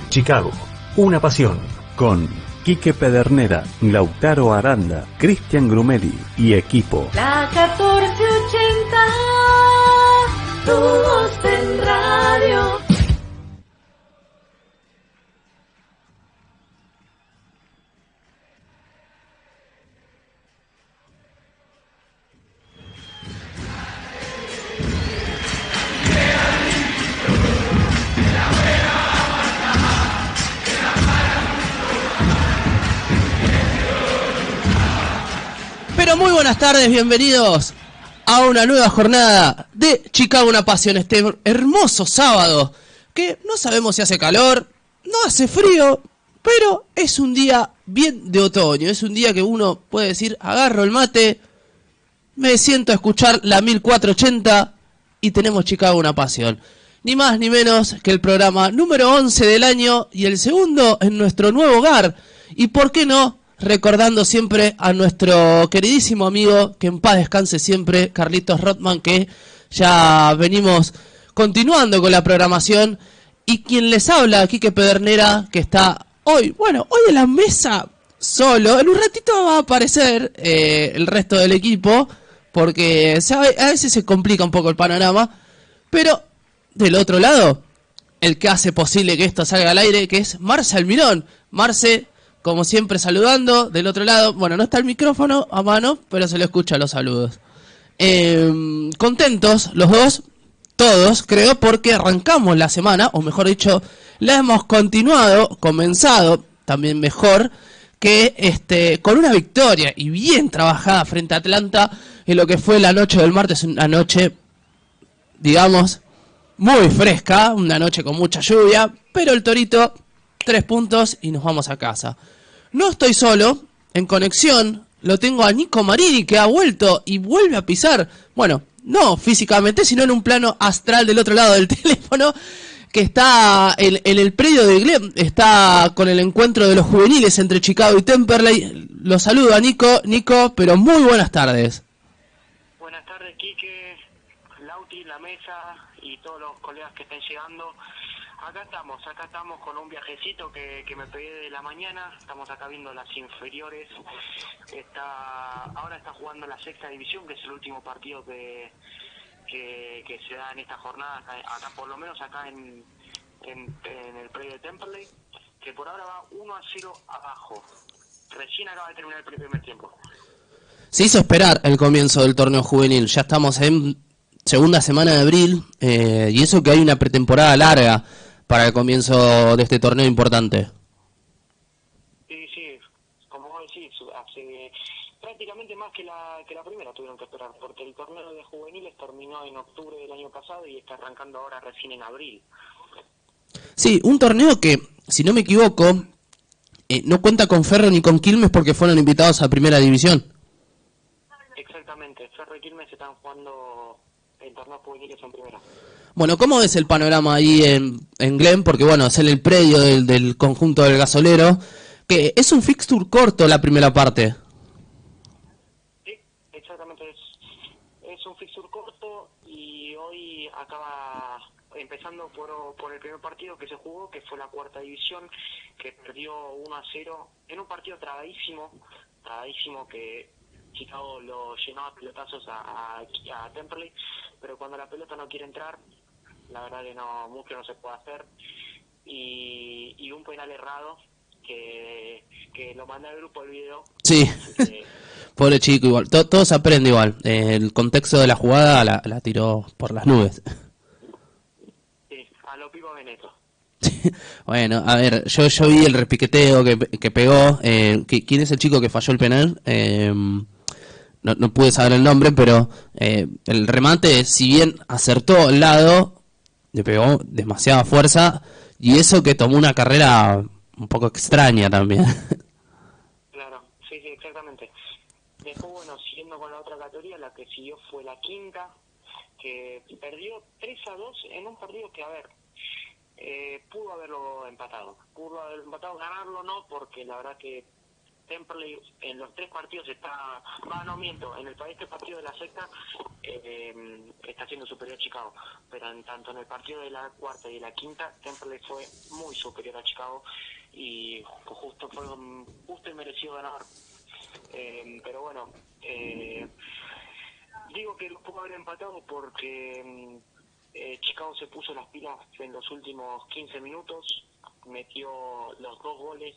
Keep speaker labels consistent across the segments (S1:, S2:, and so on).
S1: Chicago, una pasión.
S2: Con Quique Pedernera, Lautaro Aranda, Cristian Grumeri y equipo.
S3: La 1480, todos en radio.
S4: Pero muy buenas tardes, bienvenidos a una nueva jornada de Chicago Una Pasión, este hermoso sábado, que no sabemos si hace calor, no hace frío, pero es un día bien de otoño, es un día que uno puede decir, agarro el mate, me siento a escuchar la 1480 y tenemos Chicago Una Pasión. Ni más ni menos que el programa número 11 del año y el segundo en nuestro nuevo hogar, y por qué no, recordando siempre a nuestro queridísimo amigo, que en paz descanse siempre, Carlitos Rothman, que ya venimos continuando con la programación, y quien les habla, Quique Pedernera, que está hoy en la mesa solo. En un ratito va a aparecer el resto del equipo, porque a veces se complica un poco el panorama, pero del otro lado, el que hace posible que esto salga al aire, que es Marce Almirón. Marce, como siempre, saludando del otro lado. Bueno, no está el micrófono a mano, pero se le escucha los saludos. Contentos los dos, todos, creo, porque arrancamos la semana, o mejor dicho, la hemos comenzado, también mejor, que con una victoria y bien trabajada frente a Atlanta, en lo que fue la noche del martes, una noche, digamos, muy fresca, una noche con mucha lluvia, pero el Torito, 3 puntos y nos vamos a casa. No estoy solo, en conexión, lo tengo a Nico Marini, que ha vuelto y vuelve a pisar, bueno, no físicamente, sino en un plano astral del otro lado del teléfono, que está en el predio de Glen, está con el encuentro de los juveniles entre Chicago y Temperley. Lo saludo a Nico, pero muy buenas tardes.
S5: Buenas tardes, Quique, Lauti, la mesa y todos los colegas que estén llegando. Acá estamos con un viajecito que me pegué de la mañana. Estamos acá viendo las inferiores. Ahora está jugando la sexta división, que es el último partido que se da en esta jornada, acá por lo menos acá en el predio de Temperley, que por ahora va 1-0 abajo. Recién acaba de terminar el primer tiempo.
S4: Se hizo esperar el comienzo del torneo juvenil. Ya estamos en segunda semana de abril, y eso que hay una pretemporada larga para el comienzo de este torneo importante.
S5: Sí, como vos decís, hace prácticamente más que la primera tuvieron que esperar, porque el torneo de juveniles terminó en octubre del año pasado y está arrancando ahora recién en abril.
S4: Sí, un torneo que, si no me equivoco, no cuenta con Ferro ni con Quilmes porque fueron invitados a Primera División.
S5: Exactamente, Ferro y Quilmes están jugando el torneo juveniles en primera.
S4: Bueno, ¿cómo es el panorama ahí en Glen? Porque bueno, es en el predio del conjunto del Gasolero, que es un fixture corto la primera parte.
S5: Sí, exactamente, es un fixture corto y hoy acaba empezando por el primer partido que se jugó, que fue la cuarta división, que perdió 1-0 en un partido trabadísimo, que Chicago lo llenó a pelotazos a Temperley, pero cuando la pelota no quiere entrar, la verdad que mucho no se puede hacer, y un penal errado que lo mandé al grupo del video.
S4: Sí, pobre chico, igual, todo se aprende igual, el contexto de la jugada la tiró por las nubes.
S5: Sí, a lo Pipo Veneto.
S4: Bueno, a ver, yo vi el repiqueteo que pegó, ¿quién es el chico que falló el penal? No pude saber el nombre, pero el remate, si bien acertó al lado, le pegó demasiada fuerza, y eso que tomó una carrera un poco extraña también.
S5: Claro, sí, exactamente. Después, bueno, siguiendo con la otra categoría, la que siguió fue la quinta, que perdió 3-2 en un partido que, a ver, pudo haberlo empatado, ganarlo no, porque la verdad que Temperley en los 3 partidos está, no miento, en este partido de la sexta está siendo superior a Chicago, pero tanto en el partido de la cuarta y de la quinta, Temperley fue muy superior a Chicago y fue un justo y merecido ganador. Pero bueno, digo que lo pudo haber empatado porque Chicago se puso las pilas en los últimos 15 minutos, metió los 2 goles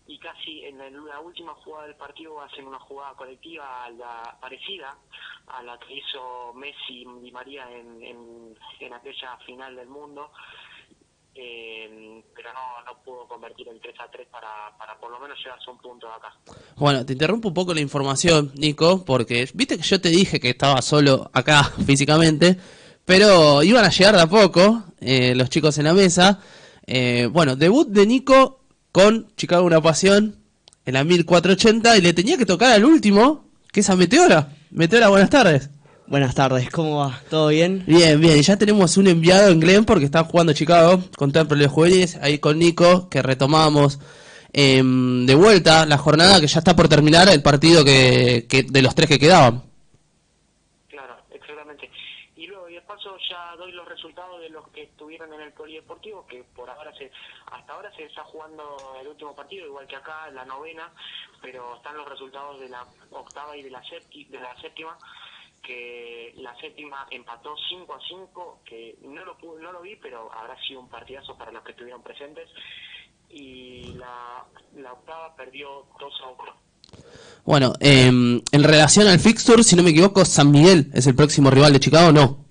S5: y casi en la última jugada del partido hacen una jugada colectiva parecida a la que hizo Messi y María en aquella final del mundo, pero no pudo convertir el 3-3 para por lo menos llegarse a un punto de acá.
S4: Bueno, te interrumpo un poco la información, Nico, porque viste que yo te dije que estaba solo acá físicamente, pero iban a llegar de a poco los chicos en la mesa. Bueno, debut de Nico con Chicago Una Pasión en la 1480 y le tenía que tocar al último, que es a Meteora. Meteora, buenas tardes.
S6: Buenas tardes, ¿cómo va? ¿Todo bien?
S4: Bien, bien, y ya tenemos un enviado en Glen porque están jugando Chicago con Temperley Juveniles, ahí con Nico, que retomamos de vuelta la jornada, que ya está por terminar el partido que de los 3 que quedaban.
S5: Claro, exactamente. Y luego, y de paso ya doy los resultados de los que estuvieron en el polideportivo, que hasta ahora se está jugando el último partido, igual que acá, la novena, pero están los resultados de la octava y de la séptima, que la séptima empató 5-5, que no lo vi, pero habrá sido un partidazo para los que estuvieron presentes, y la octava perdió 2-1.
S4: Bueno, en relación al fixture, si no me equivoco, San Miguel es el próximo rival de Chicago, ¿no?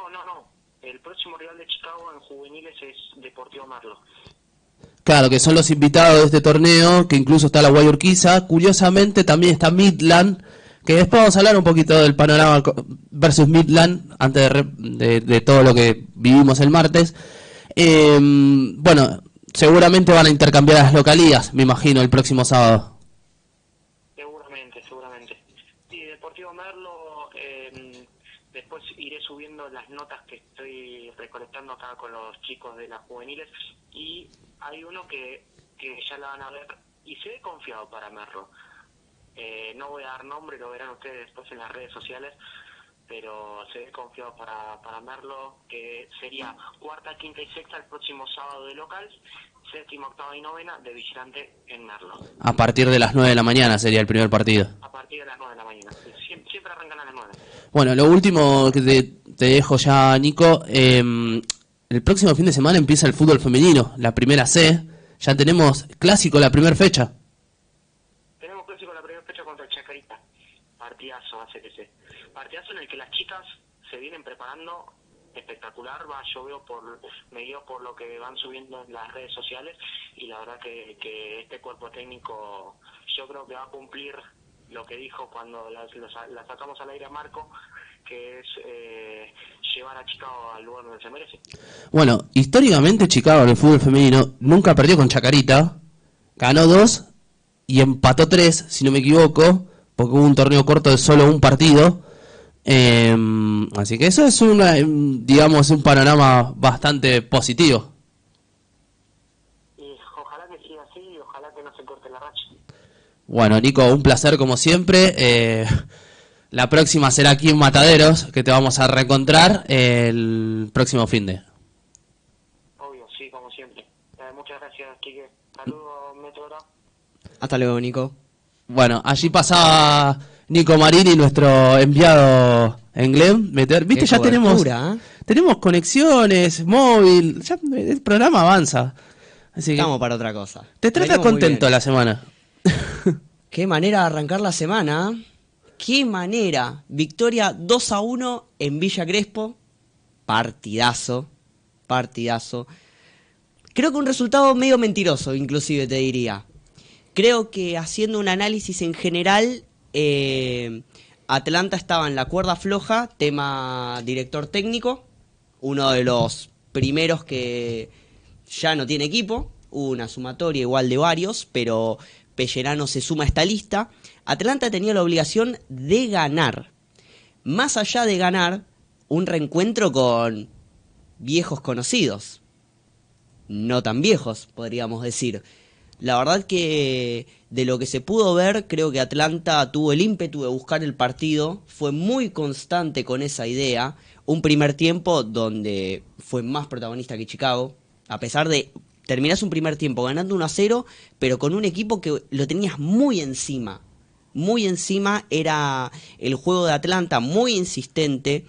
S5: No. El próximo rival de Chicago en juveniles es Deportivo Merlo.
S4: Claro, que son los invitados de este torneo, que incluso está la Guayurquiza. Curiosamente también está Midland, que después vamos a hablar un poquito del panorama versus Midland, antes de todo lo que vivimos el martes. Bueno, seguramente van a intercambiar las localías, me imagino, el próximo sábado.
S5: Seguramente. Sí, Deportivo Merlo, después iré subiendo las notas que estoy recolectando acá con los chicos de las juveniles, y hay uno que ya la van a ver, y se ve confiado para Merlo. No voy a dar nombre, lo verán ustedes después en las redes sociales, pero se ve confiado para Merlo, que sería cuarta, quinta y sexta el próximo sábado de local, séptima, octava y novena de visitante en Merlo.
S4: A partir de las 9 de la mañana sería el primer partido.
S5: A partir de las 9 de la mañana. Siempre arrancan a las 9.
S4: Bueno, lo último que te dejo ya, Nico. El próximo fin de semana empieza el fútbol femenino, la primera C. Ya tenemos clásico la primera fecha.
S5: Tenemos clásico la primera fecha contra el Chacarita. Partidazo va a ser ese. Partidazo en el que las chicas se vienen preparando espectacular. Me guío por lo que van subiendo en las redes sociales, y la verdad que este cuerpo técnico yo creo que va a cumplir lo que dijo cuando la sacamos al aire a Marco, que es llevar a Chicago al lugar donde se merece.
S4: Bueno, históricamente Chicago en el fútbol femenino nunca perdió con Chacarita, ganó 2 y empató 3, si no me equivoco, porque hubo un torneo corto de solo un partido. Así que eso es un panorama bastante positivo.
S5: Y ojalá que siga así, y ojalá que no se corte la racha.
S4: Bueno, Nico, un placer como siempre. La próxima será aquí en Mataderos, que te vamos a reencontrar el próximo finde.
S5: Obvio, sí, como siempre. Muchas gracias, Quique. Saludos, Meteora.
S6: Hasta luego, Nico.
S4: Bueno, allí pasaba Nico Marini, nuestro enviado en Glen. Viste, ya tenemos conexiones, móvil, ya el programa avanza. Así que
S6: estamos para otra cosa.
S4: Te trata contento la semana.
S6: Qué manera de arrancar la semana. Qué manera. Victoria 2-1 en Villa Crespo. Partidazo. Creo que un resultado medio mentiroso, inclusive te diría. Creo que haciendo un análisis en general, Atlanta estaba en la cuerda floja, tema director técnico. Uno de los primeros que ya no tiene equipo. Hubo una sumatoria igual de varios, pero Pellerano se suma a esta lista. Atlanta tenía la obligación de ganar. Más allá de ganar, un reencuentro con viejos conocidos. No tan viejos, podríamos decir. La verdad que de lo que se pudo ver, creo que Atlanta tuvo el ímpetu de buscar el partido, fue muy constante con esa idea. Un primer tiempo donde fue más protagonista que Chicago, a pesar de terminás un primer tiempo ganando 1-0, pero con un equipo que lo tenías muy encima. Muy encima, era el juego de Atlanta muy insistente.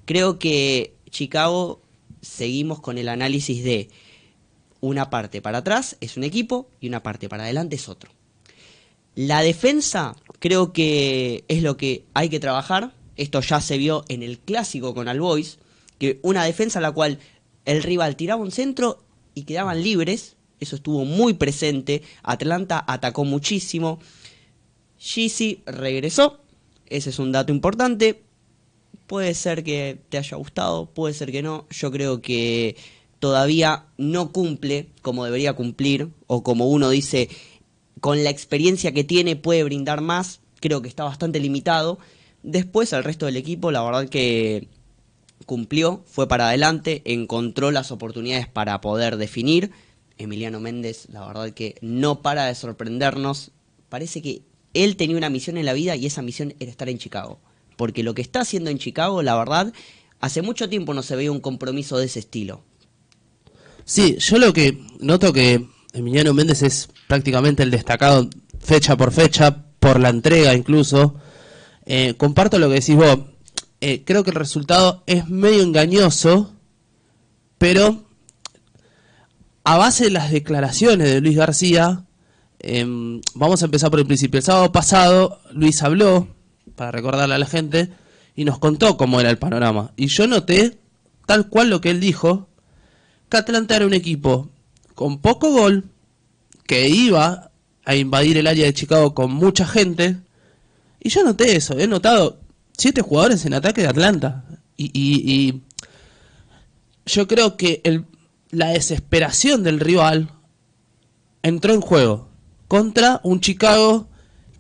S6: Creo que Chicago, seguimos con el análisis de una parte para atrás es un equipo y una parte para adelante es otro. La defensa creo que es lo que hay que trabajar. Esto ya se vio en el clásico con All Boys, que una defensa a la cual el rival tiraba un centro y quedaban libres. Eso estuvo muy presente. Atlanta atacó muchísimo. Yeezy regresó. Ese es un dato importante. Puede ser que te haya gustado, puede ser que no. Yo creo que todavía no cumple como debería cumplir, o como uno dice, con la experiencia que tiene puede brindar más. Creo que está bastante limitado. Después el resto del equipo, la verdad que cumplió, fue para adelante, encontró las oportunidades para poder definir. Emiliano Méndez, la verdad que no para de sorprendernos. Parece que él tenía una misión en la vida y esa misión era estar en Chicago. Porque lo que está haciendo en Chicago, la verdad, hace mucho tiempo no se veía un compromiso de ese estilo.
S4: Sí, yo lo que noto que Emiliano Méndez es prácticamente el destacado fecha por fecha, por la entrega incluso. Comparto lo que decís vos. Creo que el resultado es medio engañoso, pero a base de las declaraciones de Luis García, vamos a empezar por el principio. El sábado pasado Luis habló, para recordarle a la gente, y nos contó cómo era el panorama. Y yo noté, tal cual lo que él dijo, que Atlanta era un equipo con poco gol, que iba a invadir el área de Chicago con mucha gente. Y yo noté eso, he notado 7 jugadores en ataque de Atlanta. Y yo creo que la desesperación del rival entró en juego contra un Chicago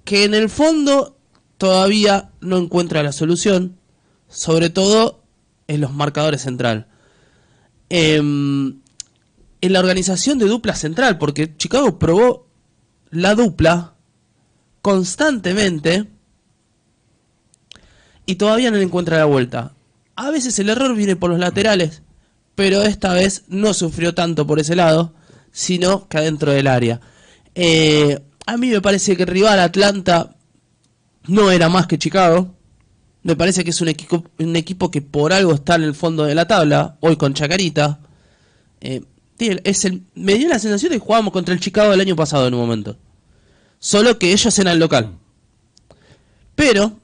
S4: que en el fondo todavía no encuentra la solución, sobre todo en los marcadores central. En la organización de dupla central, porque Chicago probó la dupla constantemente y todavía no le encuentra la vuelta. A veces el error viene por los laterales, pero esta vez no sufrió tanto por ese lado, sino que adentro del área. A mí me parece que el rival Atlanta no era más que Chicago. Me parece que es un equipo que por algo está en el fondo de la tabla, hoy con Chacarita. Me dio la sensación de que jugábamos contra el Chicago del año pasado en un momento. Solo que ellos eran el local. Pero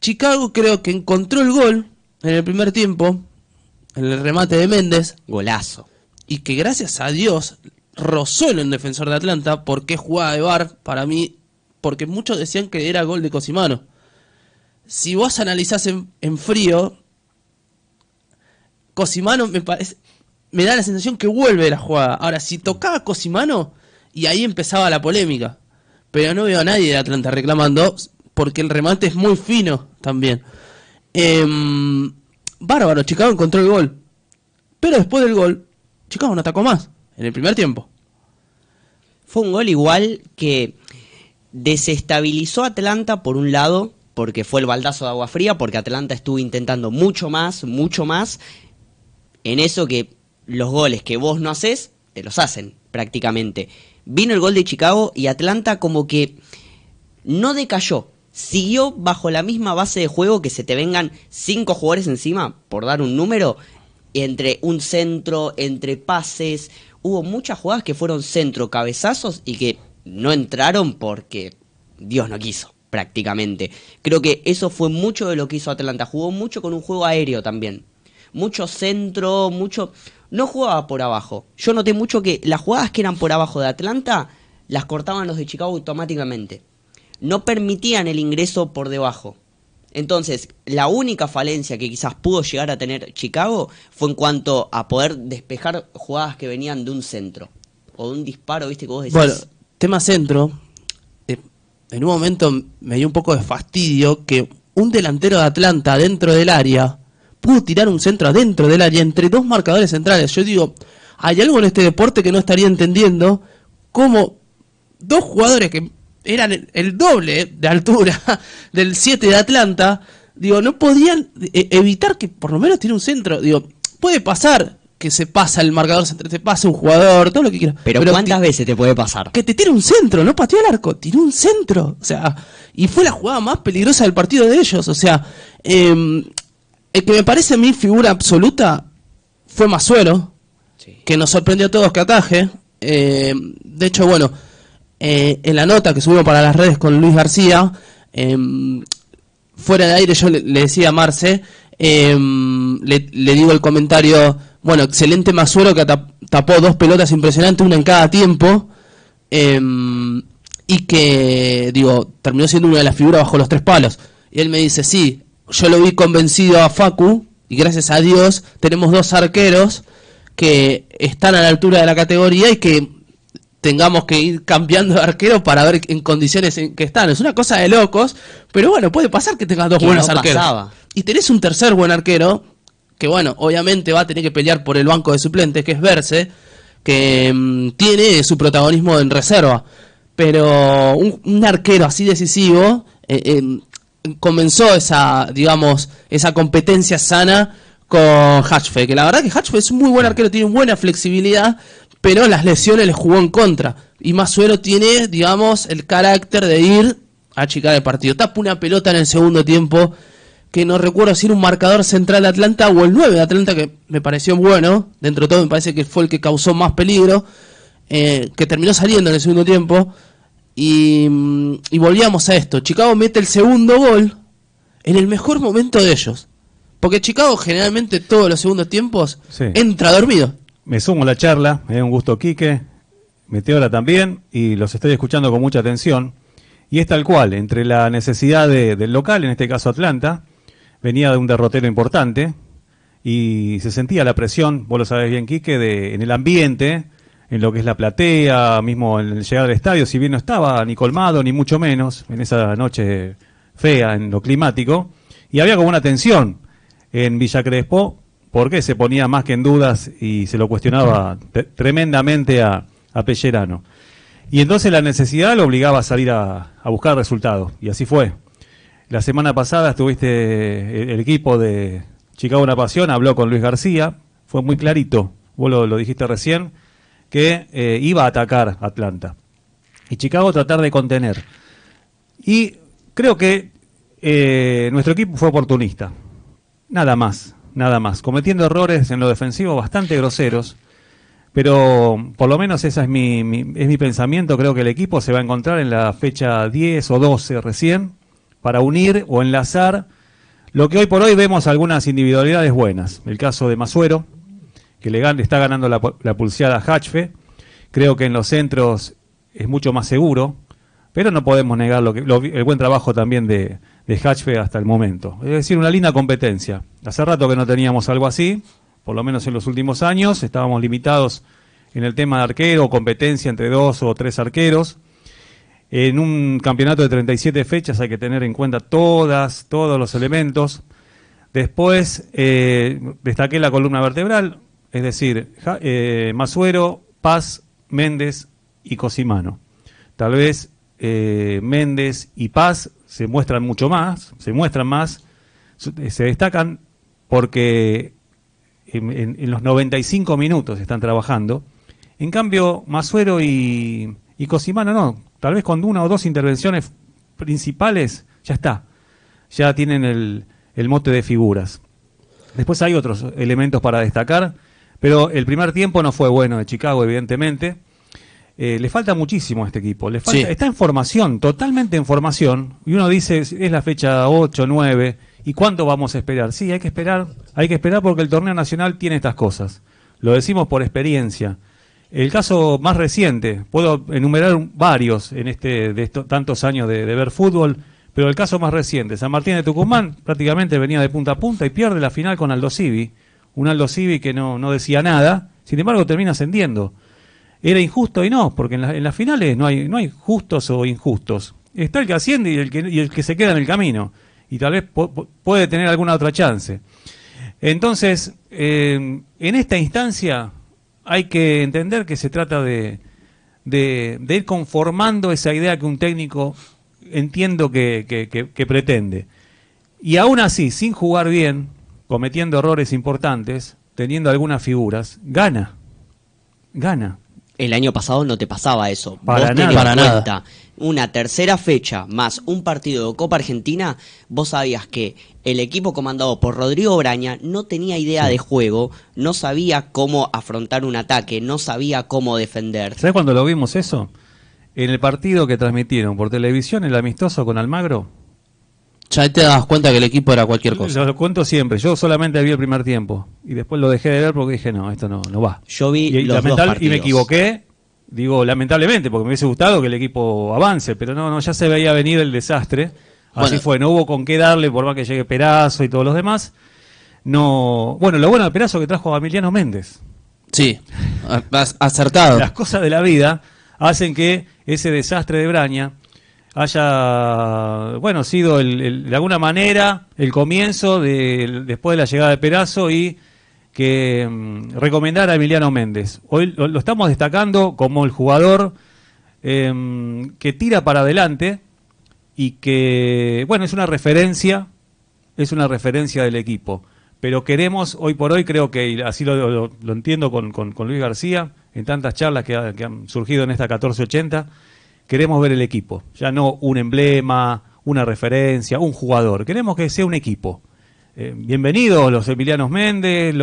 S4: Chicago creo que encontró el gol en el primer tiempo, en el remate de Méndez.
S6: Golazo.
S4: Y que gracias a Dios rozó en el defensor de Atlanta, porque jugada de VAR para mí, porque muchos decían que era gol de Cosimano. Si vos analizás en frío, Cosimano me da la sensación que vuelve de la jugada. Ahora, si tocaba Cosimano, y ahí empezaba la polémica. Pero no veo a nadie de Atlanta reclamando, porque el remate es muy fino también. Bárbaro, Chicago encontró el gol. Pero después del gol, Chicago no atacó más, en el primer tiempo.
S6: Fue un gol igual que desestabilizó a Atlanta por un lado, porque fue el baldazo de agua fría, porque Atlanta estuvo intentando mucho más, en eso que los goles que vos no haces, te los hacen prácticamente. Vino el gol de Chicago y Atlanta como que no decayó, siguió bajo la misma base de juego, que se te vengan 5 jugadores encima, por dar un número, entre un centro, entre pases. Hubo muchas jugadas que fueron centro, cabezazos y que no entraron porque Dios no quiso, prácticamente. Creo que eso fue mucho de lo que hizo Atlanta. Jugó mucho con un juego aéreo también. Mucho centro, no jugaba por abajo. Yo noté mucho que las jugadas que eran por abajo de Atlanta las cortaban los de Chicago automáticamente. No permitían el ingreso por debajo. Entonces, la única falencia que quizás pudo llegar a tener Chicago fue en cuanto a poder despejar jugadas que venían de un centro. O de un disparo, viste, que vos decís.
S4: Bueno, tema centro. En un momento me dio un poco de fastidio que un delantero de Atlanta dentro del área pudo tirar un centro adentro del área entre 2 marcadores centrales. Yo digo, hay algo en este deporte que no estaría entendiendo, cómo dos jugadores que eran el doble de altura del 7 de Atlanta, digo, no podían evitar que por lo menos tiene un centro. Digo, puede pasar que se pasa el marcador, se pasa un jugador, todo lo que quiera.
S6: Pero ¿cuántas veces te puede pasar?
S4: Que te tire un centro, no pateó al arco, tiró un centro. O sea, y fue la jugada más peligrosa del partido de ellos. O sea, el que me parece mi figura absoluta fue Masuero, sí, que nos sorprendió a todos que ataje. De hecho, bueno, en la nota que subimos para las redes con Luis García, fuera de aire yo le decía a Marce, le digo el comentario, bueno, excelente Masuero que tapó dos pelotas impresionantes, una en cada tiempo, y que, digo, terminó siendo una de las figuras bajo los 3 palos. Y él me dice, sí, yo lo vi convencido a Facu, y gracias a Dios tenemos 2 arqueros que están a la altura de la categoría y que tengamos que ir cambiando de arquero para ver en condiciones en que están. Es una cosa de locos, pero bueno, puede pasar que tengas 2 buenos arqueros. Pasaba. Y tenés un tercer buen arquero, que bueno, obviamente va a tener que pelear por el banco de suplentes, que es Verse, que tiene su protagonismo en reserva. Pero un arquero así decisivo comenzó esa, digamos, esa competencia sana con Hatchfe, que la verdad que Hatchfe es un muy buen arquero, tiene buena flexibilidad, pero las lesiones le jugó en contra. Y Masuero tiene, digamos, el carácter de ir a achicar el partido. Tapa una pelota en el segundo tiempo, que no recuerdo si era un marcador central de Atlanta o el 9 de Atlanta, que me pareció bueno. Dentro de todo me parece que fue el que causó más peligro, que terminó saliendo en el segundo tiempo. Y volvíamos a esto. Chicago mete el segundo gol en el mejor momento de ellos. Porque Chicago generalmente todos los segundos tiempos entra dormido.
S7: Me sumo a la charla, un gusto Quique, Meteora también, y los estoy escuchando con mucha atención. Y es tal cual, entre la necesidad del local, en este caso Atlanta, venía de un derrotero importante, y se sentía la presión, vos lo sabés bien Quique, en el ambiente, en lo que es la platea, mismo en el llegar al estadio, si bien no estaba ni colmado, ni mucho menos, en esa noche fea, en lo climático, y había como una tensión en Villa Crespo, porque se ponía más que en dudas y se lo cuestionaba tremendamente a Pellerano. Y entonces la necesidad lo obligaba a salir a buscar resultados, y así fue. La semana pasada estuviste, el equipo de Chicago Una Pasión habló con Luis García, fue muy clarito, vos lo dijiste recién, que iba a atacar a Atlanta. Y Chicago tratar de contener. Y creo que nuestro equipo fue oportunista. Nada más. Cometiendo errores en lo defensivo bastante groseros. Pero por lo menos ese es mi pensamiento. Creo que el equipo se va a encontrar en la fecha 10 o 12 recién para unir o enlazar lo que hoy por hoy vemos algunas individualidades buenas. El caso de Masuero, que le está ganando la pulseada a Hatchfe. Creo que en los centros es mucho más seguro, pero no podemos negar el buen trabajo también de Hatchfe hasta el momento. Es decir, una linda competencia. Hace rato que no teníamos algo así, por lo menos en los últimos años. Estábamos limitados en el tema de arquero, competencia entre 2 o 3 arqueros. En un campeonato de 37 fechas hay que tener en cuenta todos los elementos. Después destaqué la columna vertebral, es decir, Masuero, Paz, Méndez y Cosimano. Tal vez Méndez y Paz se muestran más, se destacan porque en los 95 minutos están trabajando. En cambio, Masuero y Cosimano no, tal vez con 1 o 2 intervenciones principales ya está, ya tienen el mote de figuras. Después hay otros elementos para destacar, pero el primer tiempo no fue bueno de Chicago, evidentemente. Le falta muchísimo a este equipo. Está en formación, totalmente en formación. Y uno dice, es la fecha 8, 9, ¿y cuánto vamos a esperar? Sí, hay que esperar porque el torneo nacional tiene estas cosas. Lo decimos por experiencia. El caso más reciente, puedo enumerar varios en de tantos años de ver fútbol, pero el caso más reciente, San Martín de Tucumán prácticamente venía de punta a punta y pierde la final con Aldo Civi. Un Aldo Civi que no decía nada, sin embargo termina ascendiendo. Era injusto y no, porque en las finales no hay justos o injustos. Está el que asciende y el que se queda en el camino. Y tal vez puede tener alguna otra chance. Entonces, en esta instancia hay que entender que se trata de de ir conformando esa idea que un técnico entiendo que pretende. Y aún así, sin jugar bien, cometiendo errores importantes, teniendo algunas figuras, gana.
S6: El año pasado no te pasaba eso.
S7: Para
S6: Vos tenés
S4: nada.
S6: en cuenta una tercera fecha más un partido de Copa Argentina, vos sabías que el equipo comandado por Rodrigo Braña no tenía idea de juego, no sabía cómo afrontar un ataque, no sabía cómo defender.
S7: ¿Sabes cuándo lo vimos eso? En el partido que transmitieron por televisión, el amistoso con Almagro.
S4: Ya ahí te das cuenta que el equipo era cualquier cosa.
S7: Lo cuento siempre, yo solamente vi el primer tiempo y después lo dejé de ver porque dije, no, esto no va.
S6: Yo vi
S7: Y
S6: los dos partidos.
S7: y me equivoqué, digo lamentablemente, porque me hubiese gustado que el equipo avance, pero no, ya se veía venir el desastre. Así
S4: Bueno.
S7: fue, no hubo con qué darle por más que llegue Perazo y todos los demás. No, bueno, lo bueno de Perazo que trajo a Emiliano Méndez.
S4: Sí, acertado.
S7: Las cosas de la vida hacen que ese desastre de Braña haya, bueno, sido de alguna manera el comienzo después de la llegada de Perazo y que recomendar a Emiliano Méndez. Hoy lo estamos destacando como el jugador que tira para adelante y que, bueno, es una referencia del equipo. Pero queremos, hoy por hoy, creo que, y así lo entiendo con Luis García, en tantas charlas que han surgido en esta 1480, queremos ver el equipo. Ya no un emblema, una referencia, un jugador. Queremos que sea un equipo. Bienvenidos los Emilianos Méndez,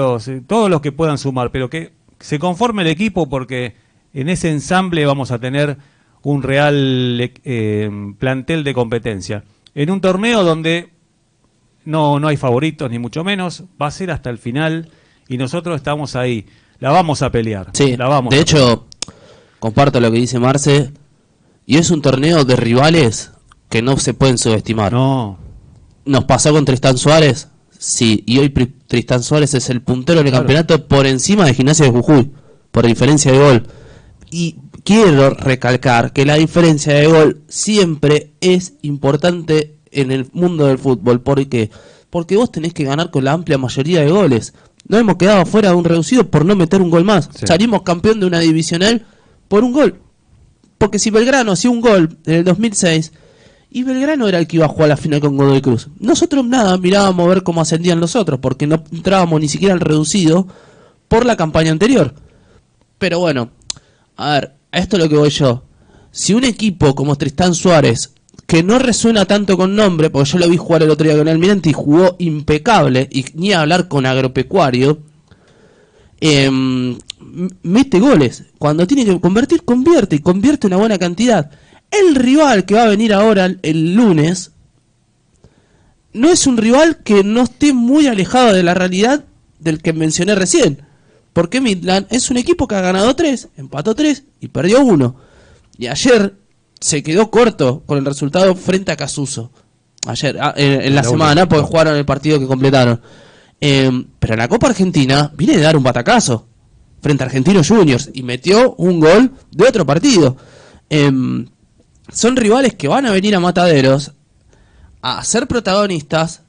S7: todos los que puedan sumar, pero que se conforme el equipo porque en ese ensamble vamos a tener un real plantel de competencia. En un torneo donde no hay favoritos, ni mucho menos, va a ser hasta el final y nosotros estamos ahí. La vamos a pelear.
S4: Sí,
S7: la vamos
S4: de
S7: a
S4: hecho, comparto lo que dice Marce, y es un torneo de rivales que no se pueden subestimar.
S7: No,
S4: Nos pasó con Tristán Suárez, sí, y hoy Tristán Suárez es el puntero del
S7: Claro.
S4: campeonato por encima de Gimnasia de Jujuy, por diferencia de gol. Y quiero recalcar que la diferencia de gol siempre es importante en el mundo del fútbol. ¿Por qué? Porque vos tenés que ganar con la amplia mayoría de goles. No hemos quedado fuera de un reducido por no meter un gol más.
S7: Sí.
S4: Salimos campeón de una divisional por un gol. Porque si Belgrano hacía un gol en el 2006, y Belgrano era el que iba a jugar la final con Godoy Cruz, nosotros nada, mirábamos a ver cómo ascendían los otros, porque no entrábamos ni siquiera al reducido por la campaña anterior. Pero bueno, a ver, a esto es lo que voy yo. Si un equipo como Tristán Suárez, que no resuena tanto con nombre, porque yo lo vi jugar el otro día con Almirante y jugó impecable, y ni a hablar con Agropecuario, mete goles. Cuando tiene que convertir, convierte, y convierte una buena cantidad. El rival que va a venir ahora el lunes no es un rival que no esté muy alejado de la realidad del que mencioné recién. Porque Midland es un equipo que ha ganado 3, empató 3 y perdió 1. Y ayer se quedó corto con el resultado frente a Casuso. Ayer, en la semana, porque jugaron el partido que completaron. Pero en la Copa Argentina viene de dar un batacazo frente a Argentinos Juniors y metió un gol de otro partido. Son rivales que van a venir a Mataderos a ser protagonistas.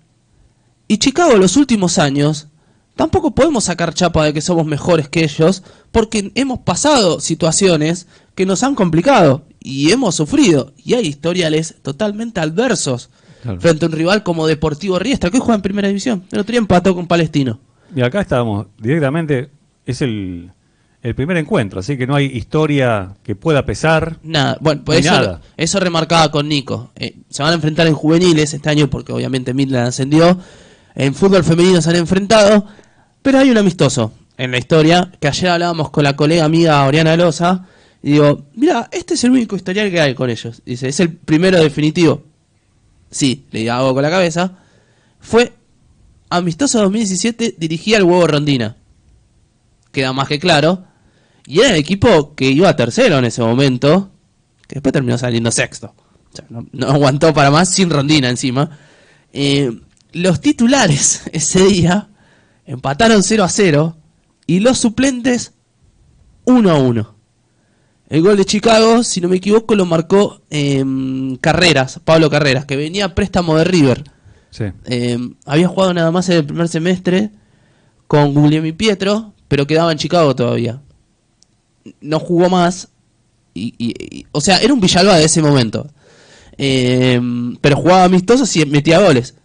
S4: Y Chicago los últimos años tampoco podemos sacar chapa de que somos mejores que ellos, porque hemos pasado situaciones que nos han complicado y hemos sufrido. Y hay historiales totalmente adversos.
S7: Claro.
S4: Frente a un rival como Deportivo Riestra, que hoy juega en Primera División. El otro día empató con Palestino.
S7: y acá estábamos directamente, es el primer encuentro, así que no hay historia que pueda pesar.
S4: Nada, bueno, pues
S7: Ni nada.
S4: eso remarcaba con Nico. Se van a enfrentar en juveniles este año porque obviamente Midland ascendió. En fútbol femenino se han enfrentado, pero hay un amistoso en la historia que ayer hablábamos con la colega amiga Oriana Loza y digo, mira, este es el único historial que hay con ellos. Dice, es el primero definitivo. Sí, le hago con la cabeza. Fue amistoso 2017, dirigía el Huevo Rondina. Queda más que claro. Y era el equipo que iba tercero en ese momento, que después terminó saliendo sexto. O sea, no aguantó para más sin Rondina encima. Los titulares ese día empataron 0-0 y los suplentes 1-1. El gol de Chicago, si no me equivoco, lo marcó Carreras, Pablo Carreras, que venía a préstamo de River.
S7: Sí.
S4: Había jugado nada más en el primer semestre con Guglielmi Pietro, pero quedaba en Chicago todavía. No jugó más O sea, era un Villalba de ese momento. Pero jugaba amistosos y metía goles.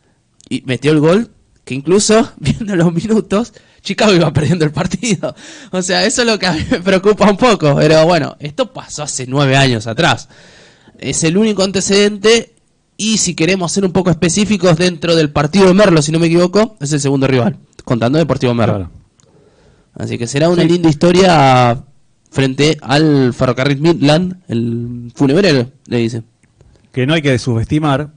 S4: Y metió el gol que incluso, viendo los minutos, Chicago iba perdiendo el partido. O sea, eso es lo que a mí me preocupa un poco. Pero bueno, esto pasó hace 9 años atrás. Es el único antecedente. Y si queremos ser un poco específicos, dentro del partido de Merlo, si no me equivoco, es el segundo rival, contando Deportivo Merlo. Claro. Así que será una linda historia frente al Ferrocarril Midland, el funebrero, le dice.
S7: Que no hay que subestimar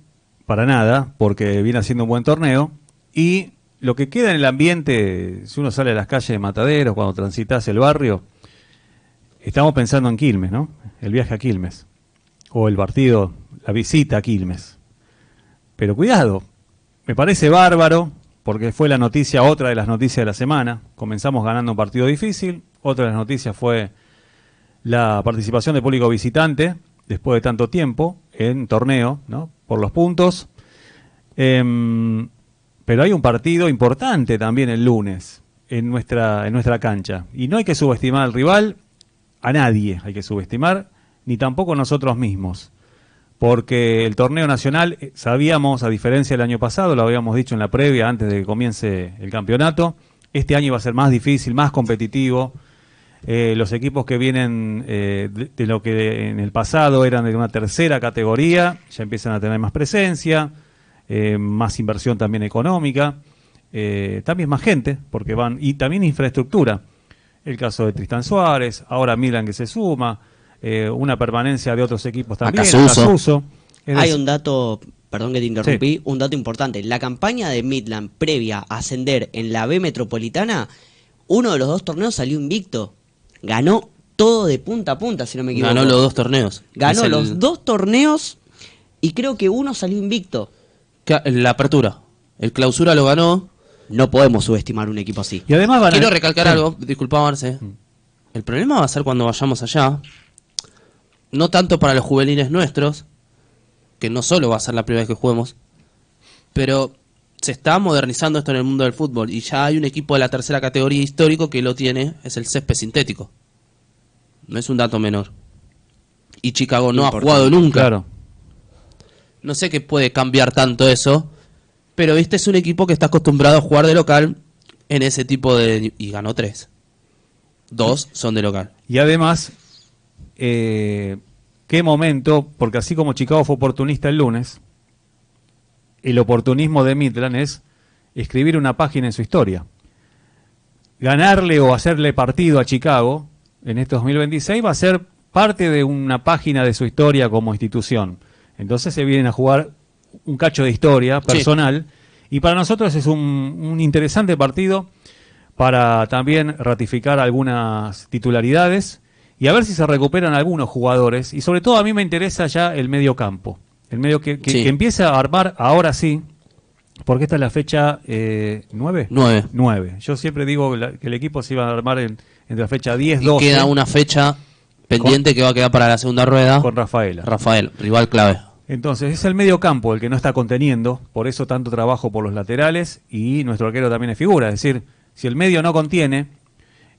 S7: para nada, porque viene haciendo un buen torneo. Y lo que queda en el ambiente, si uno sale a las calles de Mataderos, cuando transitas el barrio, estamos pensando en Quilmes, ¿no? El viaje a Quilmes. O el partido, la visita a Quilmes. Pero cuidado, me parece bárbaro, porque fue la noticia, otra de las noticias de la semana. Comenzamos ganando un partido difícil. Otra de las noticias fue la participación de público visitante, después de tanto tiempo, en torneo, ¿no? Por los puntos. Pero hay un partido importante también el lunes en nuestra cancha. Y no hay que subestimar al rival, a nadie hay que subestimar, ni tampoco nosotros mismos. Porque el torneo nacional, sabíamos, a diferencia del año pasado, lo habíamos dicho en la previa, antes de que comience el campeonato, este año iba a ser más difícil, más competitivo. Los equipos que vienen de lo que en el pasado eran de una tercera categoría, ya empiezan a tener más presencia, más inversión también económica, también más gente, porque van, y también infraestructura. El caso de Tristán Suárez, ahora Milan que se suma, una permanencia de otros equipos también.
S6: Acasuso. Hay un dato, perdón que te interrumpí, un dato importante. La campaña de Midland previa a ascender en la B Metropolitana, uno de los 2 torneos salió invicto. Ganó todo de punta a punta, si no me equivoco.
S4: Ganó los 2 torneos.
S6: Ganó los 2 torneos y creo que uno salió invicto.
S4: La apertura. El clausura lo ganó.
S6: No podemos subestimar un equipo así.
S7: Y además
S4: quiero recalcar algo, disculpa Marce. El problema va a ser cuando vayamos allá. No tanto para los juveniles nuestros, que no solo va a ser la primera vez que juguemos, pero se está modernizando esto en el mundo del fútbol y ya hay un equipo de la tercera categoría histórico que lo tiene, es el césped sintético. No es un dato menor. Y Chicago no ha jugado nunca.
S7: Claro.
S4: No sé qué puede cambiar tanto eso, pero viste, es un equipo que está acostumbrado a jugar de local en ese tipo de... y ganó 3. 2 son de local.
S7: Y además... qué momento, porque así como Chicago fue oportunista el lunes, el oportunismo de Midland es escribir una página en su historia. Ganarle o hacerle partido a Chicago en este 2026 va a ser parte de una página de su historia como institución. Entonces se vienen a jugar un cacho de historia personal, y para nosotros es un interesante partido para también ratificar algunas titularidades y a ver si se recuperan algunos jugadores. Y sobre todo a mí me interesa ya el medio campo. El medio que empieza a armar ahora sí, porque esta es la fecha 9. 9. Yo siempre digo que el equipo se iba a armar entre la fecha 10, 12.
S4: Y queda una fecha pendiente que va a quedar para la segunda rueda.
S7: Con Rafael,
S4: rival clave.
S7: Entonces es el medio campo el que no está conteniendo, por eso tanto trabajo por los laterales, y nuestro arquero también es figura. Es decir, si el medio no contiene...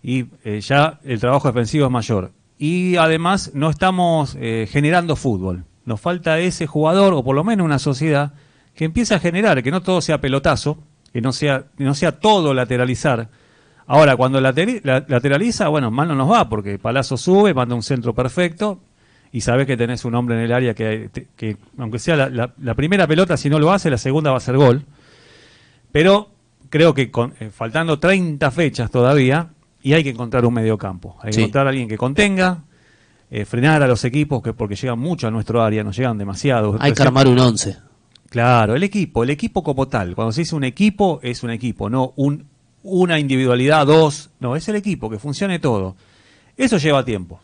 S7: y ya el trabajo defensivo es mayor. Y además no estamos generando fútbol. Nos falta ese jugador, o por lo menos una sociedad, que empiece a generar, que no todo sea pelotazo, que no sea todo lateralizar. Ahora, cuando lateraliza, bueno, mal no nos va, porque Palazzo sube, manda un centro perfecto, y sabes que tenés un hombre en el área que aunque sea la primera pelota, si no lo hace, la segunda va a ser gol. Pero creo que faltando 30 fechas todavía... y hay que encontrar un mediocampo. Hay que encontrar a alguien que contenga, frenar a los equipos, porque llegan mucho a nuestro área, nos llegan demasiado.
S4: Hay que armar un 11.
S7: Claro, el equipo como tal. Cuando se dice un equipo, es un equipo, no una individualidad, 2. No, es el equipo, que funcione todo. Eso lleva tiempo,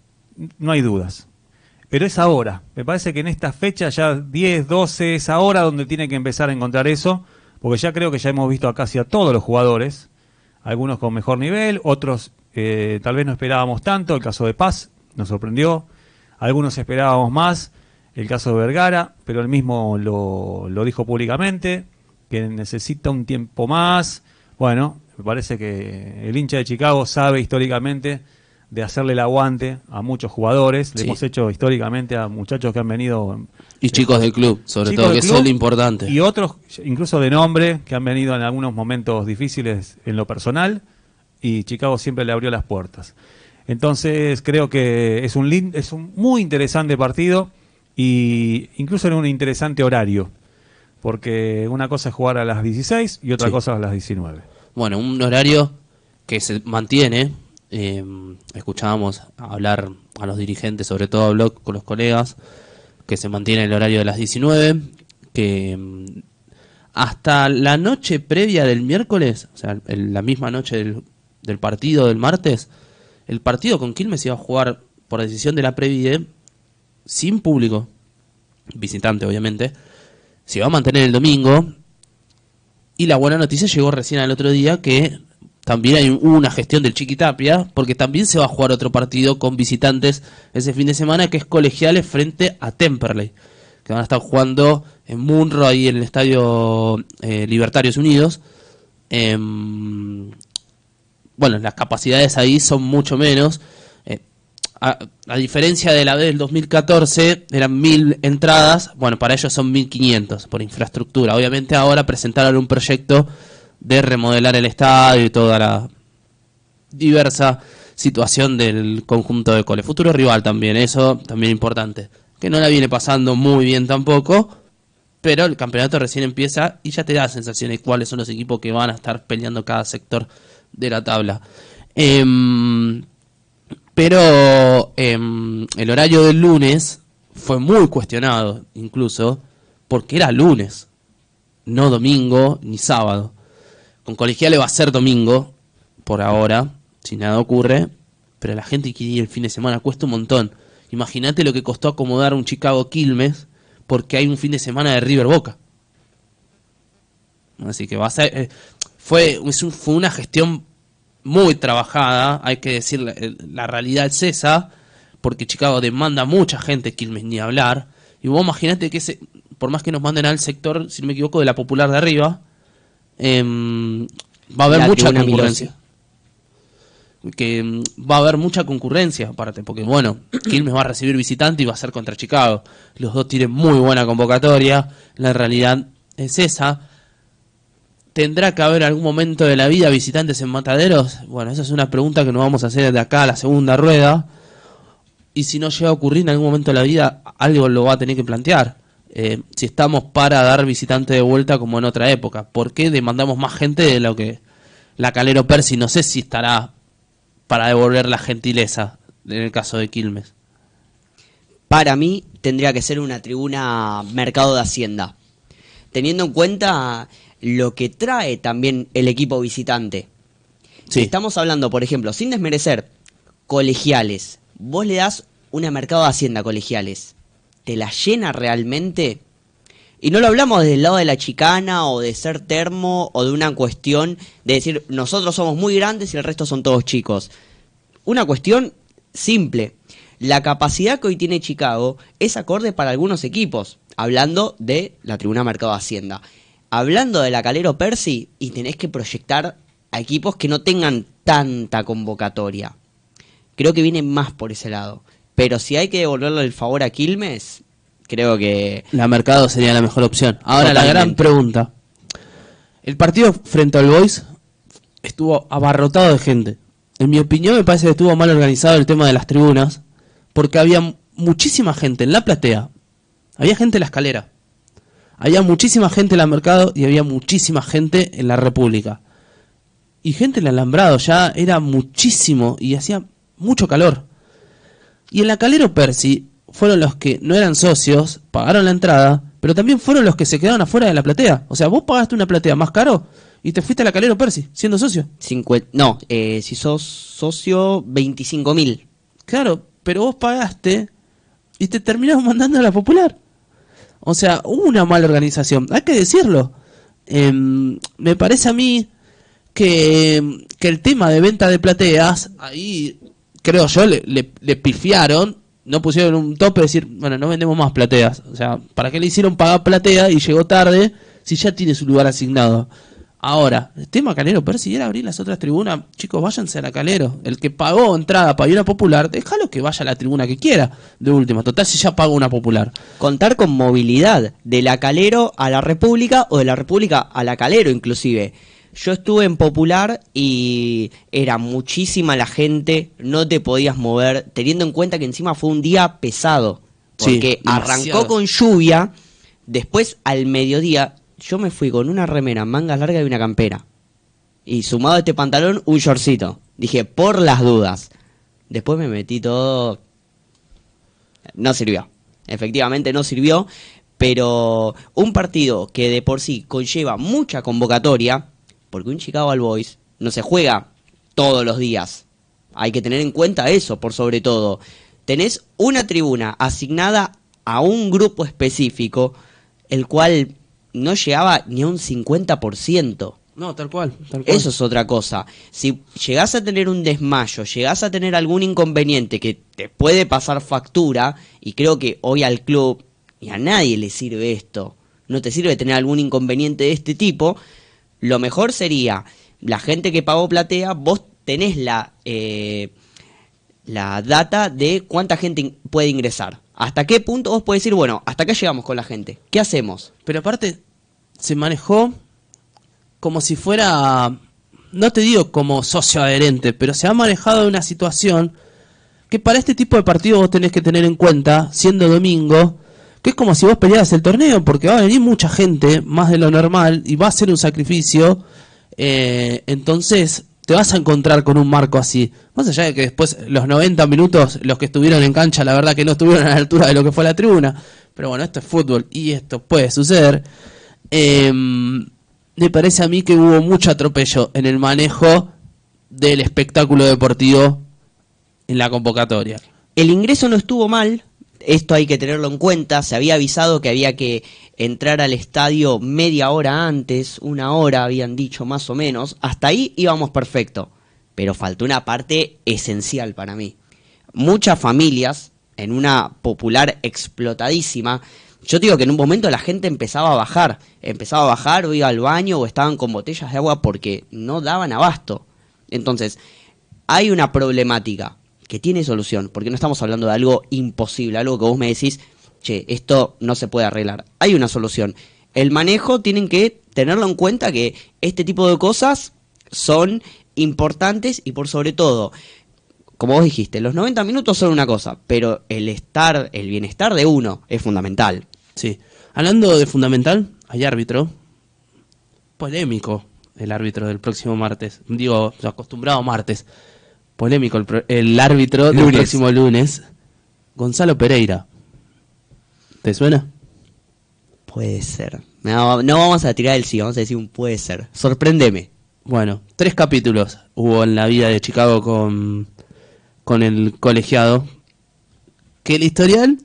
S7: no hay dudas. Pero es ahora. Me parece que en esta fecha, ya 10, 12, es ahora donde tiene que empezar a encontrar eso, porque ya creo que ya hemos visto a casi a todos los jugadores, algunos con mejor nivel, otros tal vez no esperábamos tanto. El caso de Paz nos sorprendió, algunos esperábamos más, el caso de Vergara, pero él mismo lo dijo públicamente, que necesita un tiempo más. Bueno, me parece que el hincha de Chicago sabe históricamente de hacerle el aguante a muchos jugadores. Le
S4: Sí.
S7: hemos hecho históricamente a muchachos que han venido...
S4: Y chicos del club, sobre
S7: chicos
S4: todo,
S7: del
S4: que
S7: club,
S4: eso es lo importante.
S7: Y otros, incluso de nombre, que han venido en algunos momentos difíciles en lo personal, y Chicago siempre le abrió las puertas. Entonces creo que es un muy interesante partido, y incluso en un interesante horario, porque una cosa es jugar a las 16 y otra
S4: Sí.
S7: cosa a las 19.
S4: Bueno, un horario que se mantiene. Escuchábamos hablar a los dirigentes, sobre todo a Block, con los colegas, que se mantiene el horario de las 19, que hasta la noche previa del miércoles, o sea, la misma noche del partido del martes, el partido con Quilmes se iba a jugar por decisión de la Previde sin público, visitante obviamente, se iba a mantener el domingo, y la buena noticia llegó recién al otro día, que también hay una gestión del Chiqui Tapia, porque también se va a jugar otro partido con visitantes ese fin de semana, que es Colegiales frente a Temperley, que van a estar jugando en Munro, ahí en el estadio Libertarios Unidos. Bueno, las capacidades ahí son mucho menos. A diferencia de la vez del 2014, eran 1000 entradas, bueno, para ellos son 1500 por infraestructura. Obviamente ahora presentaron un proyecto de remodelar el estadio y toda la diversa situación del conjunto de Cole. Futuro rival también, eso también importante. Que no la viene pasando muy bien tampoco, pero el campeonato recién empieza y ya te da sensaciones de cuáles son los equipos que van a estar peleando cada sector de la tabla. Pero el horario del lunes fue muy cuestionado, incluso, porque era lunes, no domingo ni sábado. Con Colegiales va a ser domingo, por ahora, si nada ocurre, pero la gente quiere ir el fin de semana, cuesta un montón. Imagínate lo que costó acomodar un Chicago Quilmes, porque hay un fin de semana de River Boca. Así que va a ser, fue una gestión muy trabajada, hay que decir la realidad es esa, porque Chicago demanda mucha gente, Quilmes ni hablar, y vos imaginate que por más que nos manden al sector, si no me equivoco, de la Popular de arriba, va a haber mucha concurrencia. Que va a haber mucha concurrencia aparte, porque bueno, Quilmes va a recibir visitante y va a ser contra Chicago. Los dos tienen muy buena convocatoria, la realidad es esa. ¿Tendrá que haber algún momento de la vida visitantes en Mataderos? Bueno, esa es una pregunta que nos vamos a hacer de acá a la segunda rueda. Y si no llega a ocurrir en algún momento de la vida, algo lo va a tener que plantear. Si estamos para dar visitante de vuelta como en otra época. ¿Por qué demandamos más gente de lo que la Calero Percy? No sé si estará para devolver la gentileza en el caso de Quilmes.
S6: Para mí tendría que ser una tribuna Mercado de Hacienda, teniendo en cuenta lo que trae también el equipo visitante.
S4: Sí.
S6: Si estamos hablando, por ejemplo, sin desmerecer, Colegiales, vos le das una Mercado de Hacienda a Colegiales, ¿te la llena realmente? Y no lo hablamos desde el lado de la chicana o de ser termo o de una cuestión de decir nosotros somos muy grandes y el resto son todos chicos. Una cuestión simple. La capacidad que hoy tiene Chicago es acorde para algunos equipos, hablando de la tribuna Mercado de Hacienda. Hablando de la Calero Percy, y tenés que proyectar a equipos que no tengan tanta convocatoria. Creo que viene más por ese lado. Pero si hay que devolverle el favor a Quilmes, creo que
S4: La Mercado sería la mejor opción. Ahora
S6: Totalmente.
S4: la gran pregunta. El partido frente al Boys estuvo abarrotado de gente. En mi opinión me parece que estuvo mal organizado el tema de las tribunas, porque había muchísima gente en la platea, había gente en la escalera, había muchísima gente en la Mercado y había muchísima gente en la República. Y gente en el Alambrado, ya era muchísimo y hacía mucho calor. Y en la Calero Percy fueron los que no eran socios, pagaron la entrada, pero también fueron los que se quedaron afuera de la platea. O sea, vos pagaste una platea más caro y te fuiste a la Calero Percy, siendo socio.
S6: si sos socio, 25.000.
S4: Claro, pero vos pagaste y te terminamos mandando a la Popular. O sea, hubo una mala organización, hay que decirlo. Me parece a mí que el tema de venta de plateas, ahí creo yo le pifiaron, no pusieron un tope de decir, bueno, no vendemos más plateas. O sea, ¿para qué le hicieron pagar platea y llegó tarde si ya tiene su lugar asignado? Ahora, el tema Calero Percy era abrir las otras tribunas. Chicos, váyanse a la Calero. El que pagó entrada para ir a Popular, déjalo que vaya a la tribuna que quiera. De última, total, si ya pagó una Popular.
S6: Contar con movilidad de la Calero a la República o de la República a la Calero inclusive. Yo estuve en Popular y era muchísima la gente, no te podías mover, teniendo en cuenta que encima fue un día pesado. Porque
S4: Sí, demasiado.
S6: arrancó con lluvia, después al mediodía yo me fui con una remera, mangas largas y una campera. Y sumado a este pantalón, un shortcito. Dije, por las dudas. Después me metí todo. No sirvió. Efectivamente no sirvió. Pero un partido que de por sí conlleva mucha convocatoria, porque un Chicago All Boys no se juega todos los días. Hay que tener en cuenta eso, por sobre todo. Tenés una tribuna asignada a un grupo específico, el cual no llegaba ni a un 50%.
S4: No, tal cual, tal cual.
S6: Eso es otra cosa. Si llegás a tener un desmayo, llegás a tener algún inconveniente que te puede pasar factura, y creo que hoy al club y a nadie le sirve esto, no te sirve tener algún inconveniente de este tipo, lo mejor sería, la gente que pagó platea, vos tenés la data de cuánta gente puede ingresar. ¿Hasta qué punto vos podés decir, bueno, hasta acá llegamos con la gente? ¿Qué hacemos?
S4: Pero aparte, se manejó como si fuera, no te digo como socio adherente, pero se ha manejado de una situación que para este tipo de partido vos tenés que tener en cuenta, siendo domingo, que es como si vos pelearas el torneo, porque va a venir mucha gente, más de lo normal, y va a ser un sacrificio, entonces te vas a encontrar con un marco así. Más allá de que después los 90 minutos, los que estuvieron en cancha, la verdad que no estuvieron a la altura de lo que fue la tribuna, pero bueno, esto es fútbol y esto puede suceder. Me parece a mí que hubo mucho atropello en el manejo del espectáculo deportivo en la convocatoria.
S6: El ingreso no estuvo mal, esto hay que tenerlo en cuenta, se había avisado que había que entrar al estadio media hora antes, una hora habían dicho más o menos, hasta ahí íbamos perfecto, pero faltó una parte esencial para mí. Muchas familias, en una Popular explotadísima, yo digo que en un momento la gente empezaba a bajar o iba al baño o estaban con botellas de agua porque no daban abasto. Entonces, hay una problemática que tiene solución, porque no estamos hablando de algo imposible, algo que vos me decís, che, esto no se puede arreglar. Hay una solución. El manejo tienen que tenerlo en cuenta que este tipo de cosas son importantes y por sobre todo, como vos dijiste, los 90 minutos son una cosa, pero el bienestar de uno es fundamental.
S4: Sí. Hablando de fundamental, hay árbitro. Polémico el árbitro del próximo martes. Digo, acostumbrado martes. Polémico el árbitro del próximo lunes. Gonzalo Pereira. ¿Te suena?
S6: Puede ser. No vamos a tirar el sí, vamos a decir un puede ser. Sorpréndeme.
S4: Bueno, 3 capítulos hubo en la vida de Chicago con el colegiado. Que el historial,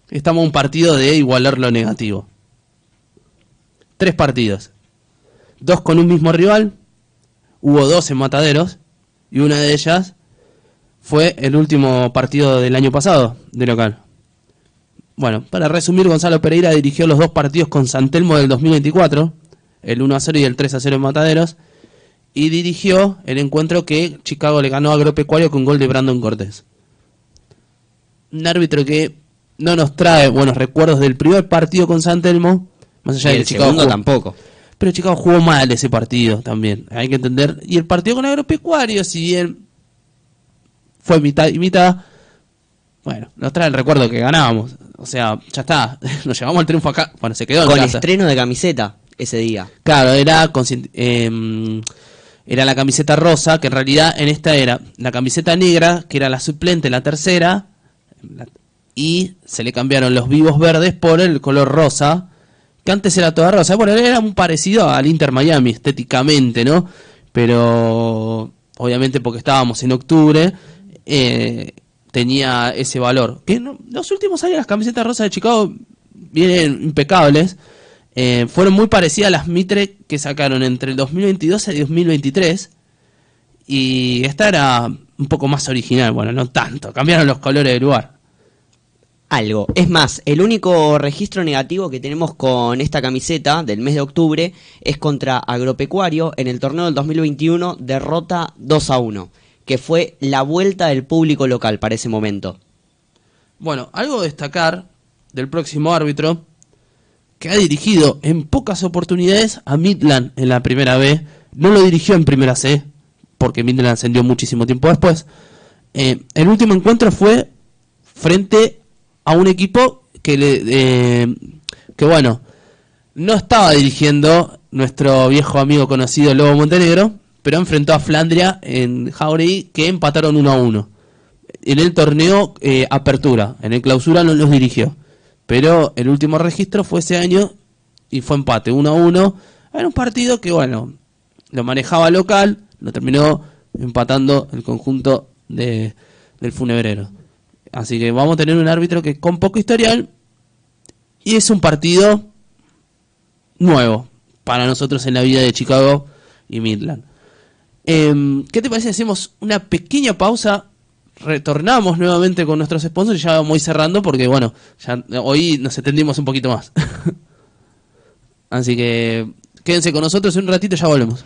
S4: estamos a un partido de igualar lo negativo. 3 partidos. 2 con un mismo rival. Hubo 2 en Mataderos. Y una de ellas fue el último partido del año pasado, de local. Bueno, para resumir, Gonzalo Pereira dirigió los 2 partidos con San Telmo del 2024, el 1-0 y el 3-0 en Mataderos, y dirigió el encuentro que Chicago le ganó a Agropecuario con gol de Brandon Cortés. Un árbitro que no nos trae buenos recuerdos del primer partido con San Telmo, más allá de que Chicago
S6: segundo tampoco.
S4: Pero Chicago jugó mal ese partido también, hay que entender. Y el partido con Agropecuario, si bien fue mitad y mitad, bueno, nos trae el recuerdo que ganábamos. O sea, ya está, nos llevamos el triunfo acá. Bueno, se quedó en
S6: con
S4: casa.
S6: Estreno de camiseta ese día.
S4: Claro, era la camiseta rosa, que en realidad en esta era la camiseta negra, que era la suplente, la tercera, y se le cambiaron los vivos verdes por el color rosa, que antes era toda rosa. Bueno, era un parecido al Inter Miami estéticamente, ¿no? Pero obviamente porque estábamos en octubre, tenía ese valor. Que los últimos años las camisetas rosas de Chicago vienen impecables. Fueron muy parecidas a las Mitre que sacaron entre el 2022 y 2023. Y esta era un poco más original. Bueno, no tanto. Cambiaron los colores del lugar.
S6: Algo. Es más, el único registro negativo que tenemos con esta camiseta del mes de octubre es contra Agropecuario en el torneo del 2021, derrota 2-1, que fue la vuelta del público local para ese momento.
S4: Bueno, algo a destacar del próximo árbitro, que ha dirigido en pocas oportunidades a Midland en la primera B, no lo dirigió en primera C, porque Midland ascendió muchísimo tiempo después. El último encuentro fue frente a un equipo que bueno, no estaba dirigiendo nuestro viejo amigo conocido Lobo Montenegro, pero enfrentó a Flandria en Jauregui, que empataron 1-1 en el torneo Apertura. En el Clausura no los dirigió, pero el último registro fue ese año y fue empate 1-1. Era un partido que, bueno, lo manejaba local, lo terminó empatando el conjunto del Funebrero. Así que vamos a tener un árbitro que con poco historial, y es un partido nuevo para nosotros en la vida de Chicago y Midland. ¿Qué te parece si hacemos una pequeña pausa? Retornamos nuevamente con nuestros sponsors y ya vamos a ir cerrando porque, bueno, ya hoy nos extendimos un poquito más. Así que quédense con nosotros un ratito y ya volvemos.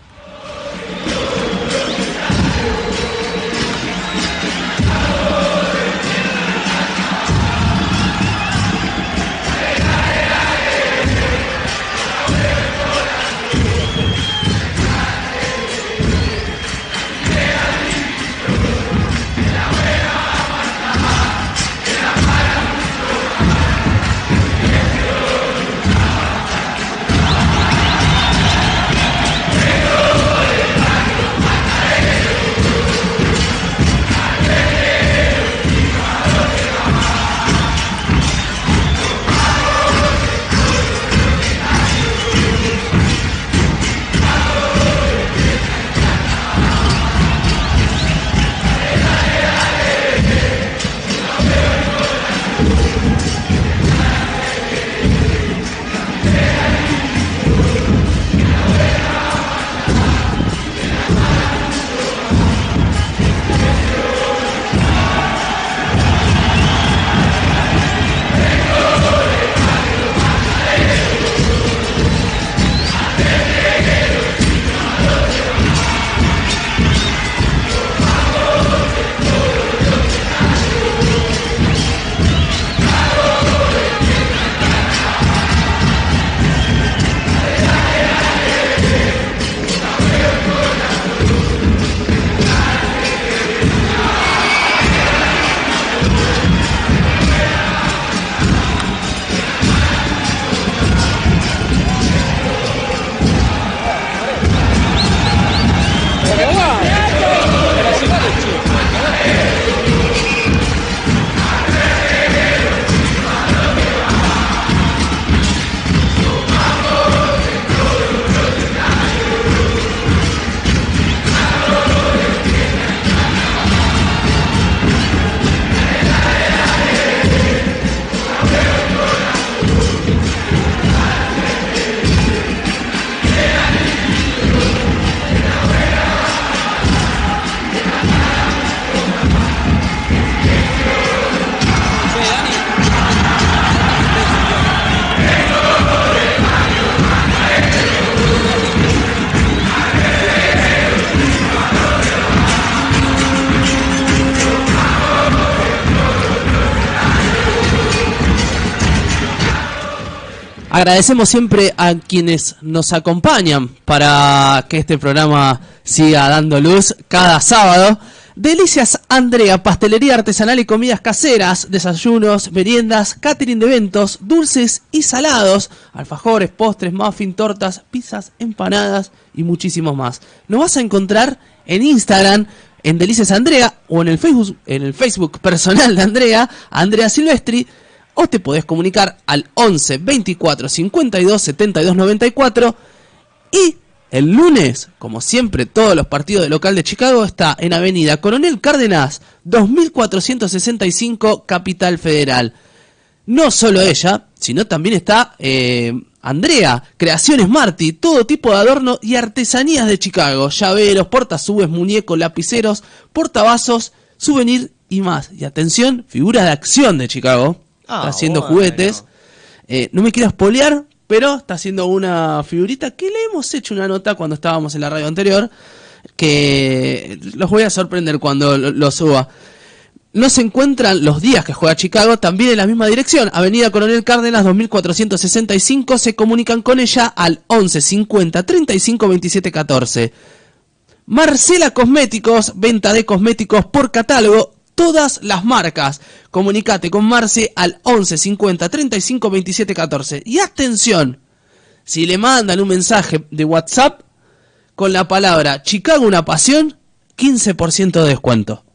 S4: Agradecemos siempre a quienes nos acompañan para que este programa siga dando luz cada sábado. Delicias Andrea, pastelería artesanal y comidas caseras, desayunos, meriendas, catering de eventos, dulces y salados, alfajores, postres, muffin, tortas, pizzas, empanadas y muchísimos más. Nos vas a encontrar en Instagram, en Delicias Andrea, o en el Facebook personal de Andrea, Andrea Silvestri, o te podés comunicar al 11 24 52 72 94. Y el lunes, como siempre, todos los partidos del local de Chicago está en Avenida Coronel Cárdenas 2465, Capital Federal. No solo ella, sino también está Andrea, Creaciones Martí, todo tipo de adorno y artesanías de Chicago, llaveros, portasubes, muñecos, lapiceros, portavasos, souvenir y más. Y atención, figuras de acción de Chicago. está haciendo
S6: bueno.
S4: juguetes. No me quiero espolear, pero está haciendo una figurita que le hemos hecho una nota cuando estábamos en la radio anterior, que los voy a sorprender cuando lo suba. No se encuentran los días que juega Chicago también en la misma dirección, Avenida Coronel Cárdenas 2465, se comunican con ella al 11 50 35 27 14. Marcela Cosméticos, venta de cosméticos por catálogo, todas las marcas. Comunicate con Marce al 11 50 35 27 14. Y atención, si le mandan un mensaje de WhatsApp con la palabra Chicago una pasión, 15% de descuento.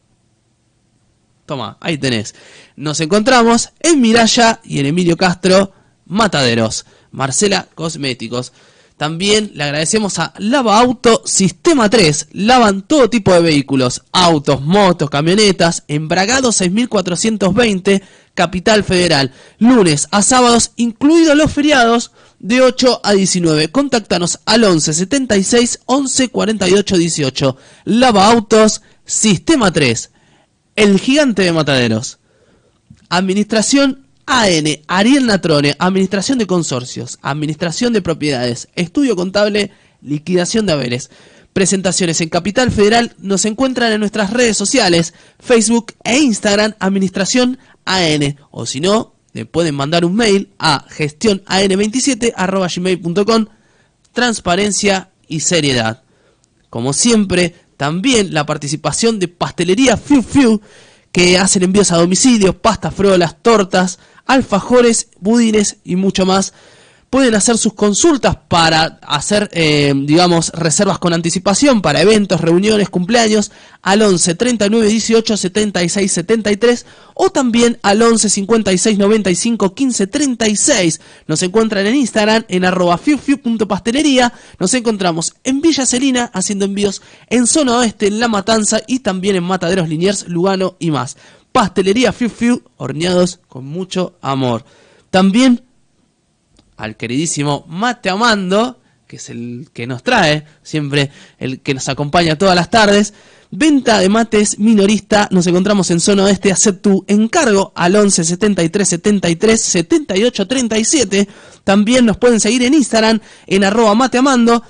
S4: Toma, ahí tenés. Nos encontramos en Miraya y en Emilio Castro, Mataderos. Marcela Cosméticos. También le agradecemos a Lava Auto Sistema 3. Lavan todo tipo de vehículos, autos, motos, camionetas. Embragado 6420, Capital Federal. Lunes a sábados, incluidos los feriados, de 8 a 19. Contáctanos al 11 76 11 48 18. Lava Autos Sistema 3. El gigante de Mataderos. Administración AN, Ariel Natrone, Administración de Consorcios, Administración de Propiedades, Estudio Contable, Liquidación de Haberes. Presentaciones en Capital Federal. Nos encuentran en nuestras redes sociales, Facebook e Instagram, Administración AN. O si no, le pueden mandar un mail a gestionan27@gmail.com. Transparencia y seriedad. Como siempre, también la participación de Pastelería Fiu Fiu, que hacen envíos a domicilio, pastas, frolas, tortas, alfajores, budines y mucho más. Pueden hacer sus consultas para hacer, reservas con anticipación para eventos, reuniones, cumpleaños, al 11 39 18 76 73 o también al 11 56 95 15 36. Nos encuentran en Instagram en @fiufiu.pastelería. Nos encontramos en Villa Celina haciendo envíos en Zona Oeste, en La Matanza y también en Mataderos, Liniers, Lugano y más. Pastelería Fiu Fiu, horneados con mucho amor. También al queridísimo Mate Amando, que es el que nos trae siempre, el que nos acompaña todas las tardes. Venta de mates minorista. Nos encontramos en Zona Oeste. Haz tu encargo al 11 73 73 78 37. También nos pueden seguir en Instagram en @mateamando.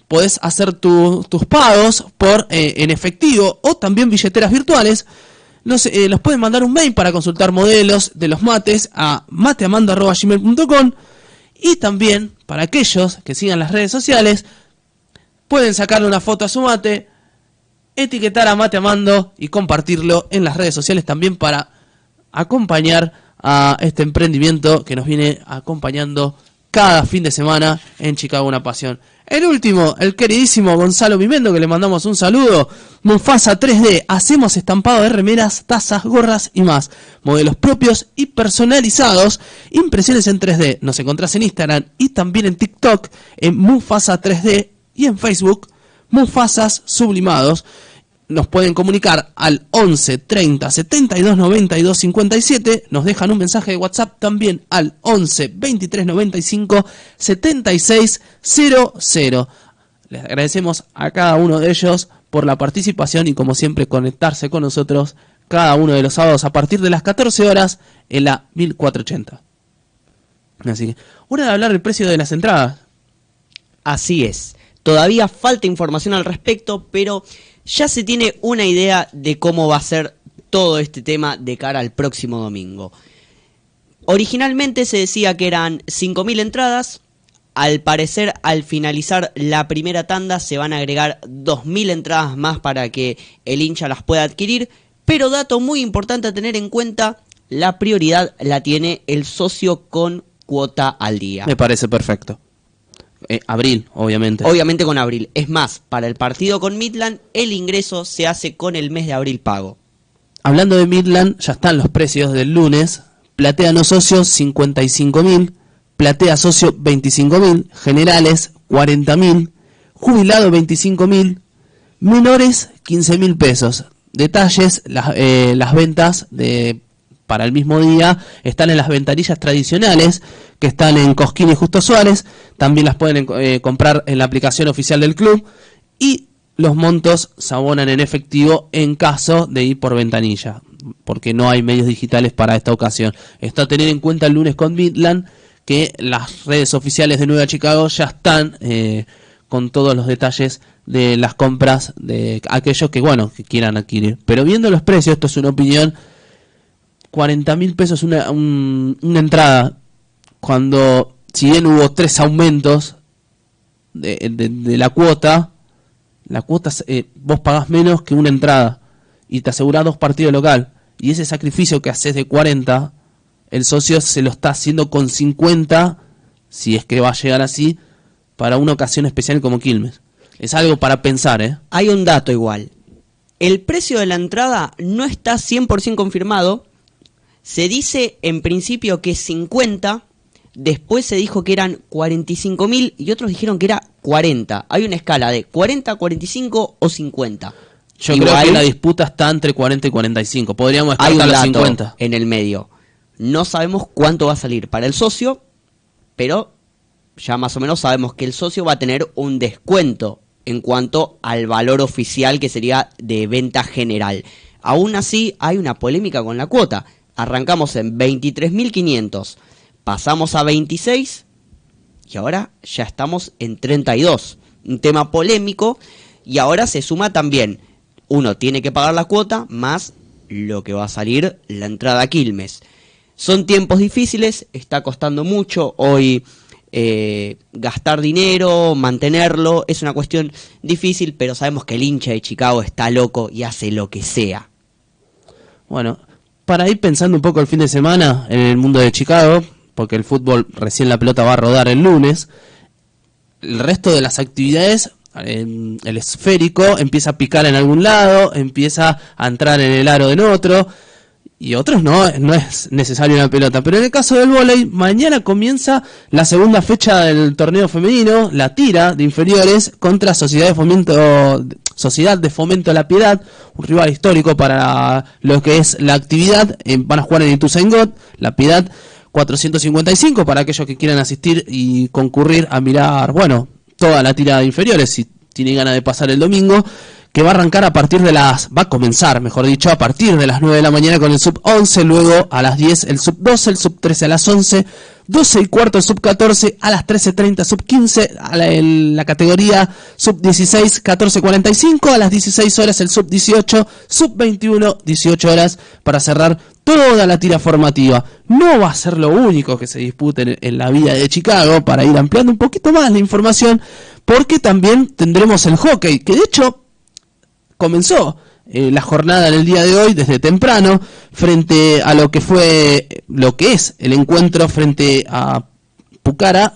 S4: Podés hacer tus pagos por en efectivo o también billeteras virtuales. Los pueden mandar un mail para consultar modelos de los mates a mateamando@gmail.com. Y también, para aquellos que sigan las redes sociales, pueden sacarle una foto a su mate, etiquetar a Mate Amando y compartirlo en las redes sociales también para acompañar a este emprendimiento que nos viene acompañando cada fin de semana en Chicago Una Pasión. El último, el queridísimo Gonzalo Mimendo, que le mandamos un saludo. Mufasa 3D, hacemos estampado de remeras, tazas, gorras y más. Modelos propios y personalizados, impresiones en 3D. Nos encontrás en Instagram y también en TikTok en Mufasa 3D y en Facebook Mufasas Sublimados. Nos pueden comunicar al 11 30 72 92 57. Nos dejan un mensaje de WhatsApp también al 11 23 95 76 00. Les agradecemos a cada uno de ellos por la participación y, como siempre, conectarse con nosotros cada uno de los sábados a partir de las 14 horas en la 1480. Así que, hora de hablar del precio de las entradas.
S6: Así es. Todavía falta información al respecto, pero ya se tiene una idea de cómo va a ser todo este tema de cara al próximo domingo. Originalmente se decía que eran 5.000 entradas. Al parecer, al finalizar la primera tanda, se van a agregar 2.000 entradas más para que el hincha las pueda adquirir. Pero dato muy importante a tener en cuenta, la prioridad la tiene el socio con cuota al día.
S4: Me parece perfecto. Abril, obviamente.
S6: Obviamente con abril. Es más, para el partido con Midland, el ingreso se hace con el mes de abril pago.
S4: Hablando de Midland, ya están los precios del lunes. Platea no socio, 55.000. Platea socio, 25.000. Generales, 40.000. Jubilado, 25.000. Menores, 15.000 pesos. Detalles, las ventas para el mismo día están en las ventanillas tradicionales que están en Cosquín y Justo Suárez. También las pueden comprar en la aplicación oficial del club. Y los montos se abonan en efectivo en caso de ir por ventanilla. porque no hay medios digitales para esta ocasión. Está a tener en cuenta el lunes con Midland, que las redes oficiales de Nueva Chicago ya están con todos los detalles de las compras de aquellos que quieran adquirir. Pero viendo los precios, esto es una opinión, 40.000 pesos una entrada, cuando si bien hubo 3 aumentos de la cuota vos pagás menos que una entrada y te asegurás 2 partidos local, y ese sacrificio que haces de 40, el socio se lo está haciendo con 50, si es que va a llegar así, para una ocasión especial como Quilmes. Es algo para pensar,
S6: Hay un dato igual. El precio de la entrada no está 100% confirmado. Se dice en principio que es 50, después se dijo que eran 45.000 y otros dijeron que era 40. Hay una escala de 40, 45 o 50.
S4: Yo creo que la disputa está entre 40 y 45. Podríamos descartar los 50.
S6: En el medio. No sabemos cuánto va a salir para el socio, pero ya más o menos sabemos que el socio va a tener un descuento en cuanto al valor oficial, que sería de venta general. Aún así, hay una polémica con la cuota. Arrancamos en 23.500, pasamos a 26 y ahora ya estamos en 32. Un tema polémico, y ahora se suma también, uno tiene que pagar la cuota más lo que va a salir la entrada a Quilmes. Son tiempos difíciles, está costando mucho hoy gastar dinero, mantenerlo, es una cuestión difícil, pero sabemos que el hincha de Chicago está loco y hace lo que sea.
S4: Bueno, para ir pensando un poco el fin de semana en el mundo de Chicago, porque el fútbol, recién la pelota va a rodar el lunes, el resto de las actividades, el esférico empieza a picar en algún lado, empieza a entrar en el aro en otro, y otros no es necesario una pelota. Pero en el caso del vóley, mañana comienza la segunda fecha del torneo femenino, la tira de inferiores contra Sociedad de Fomento La Piedad, un rival histórico para lo que es la actividad. Van a jugar en Ituzaingó, La Piedad 455, para aquellos que quieran asistir y concurrir a mirar, toda la tira de inferiores, si tienen ganas de pasar el domingo, que va a arrancar a comenzar a partir de las 9 de la mañana con el sub 11, luego a las 10 el sub 12, el sub 13 a las 11, 12 y cuarto el sub 14, a las 13:30 sub 15, en la categoría sub 16, 14:45, a las 16 horas el sub 18, sub 21, 18 horas, para cerrar toda la tira formativa. No va a ser lo único que se dispute en la vida de Chicago, para ir ampliando un poquito más la información, porque también tendremos el hockey, que de hecho comenzó la jornada en el día de hoy desde temprano, frente a lo que es el encuentro frente a Pucara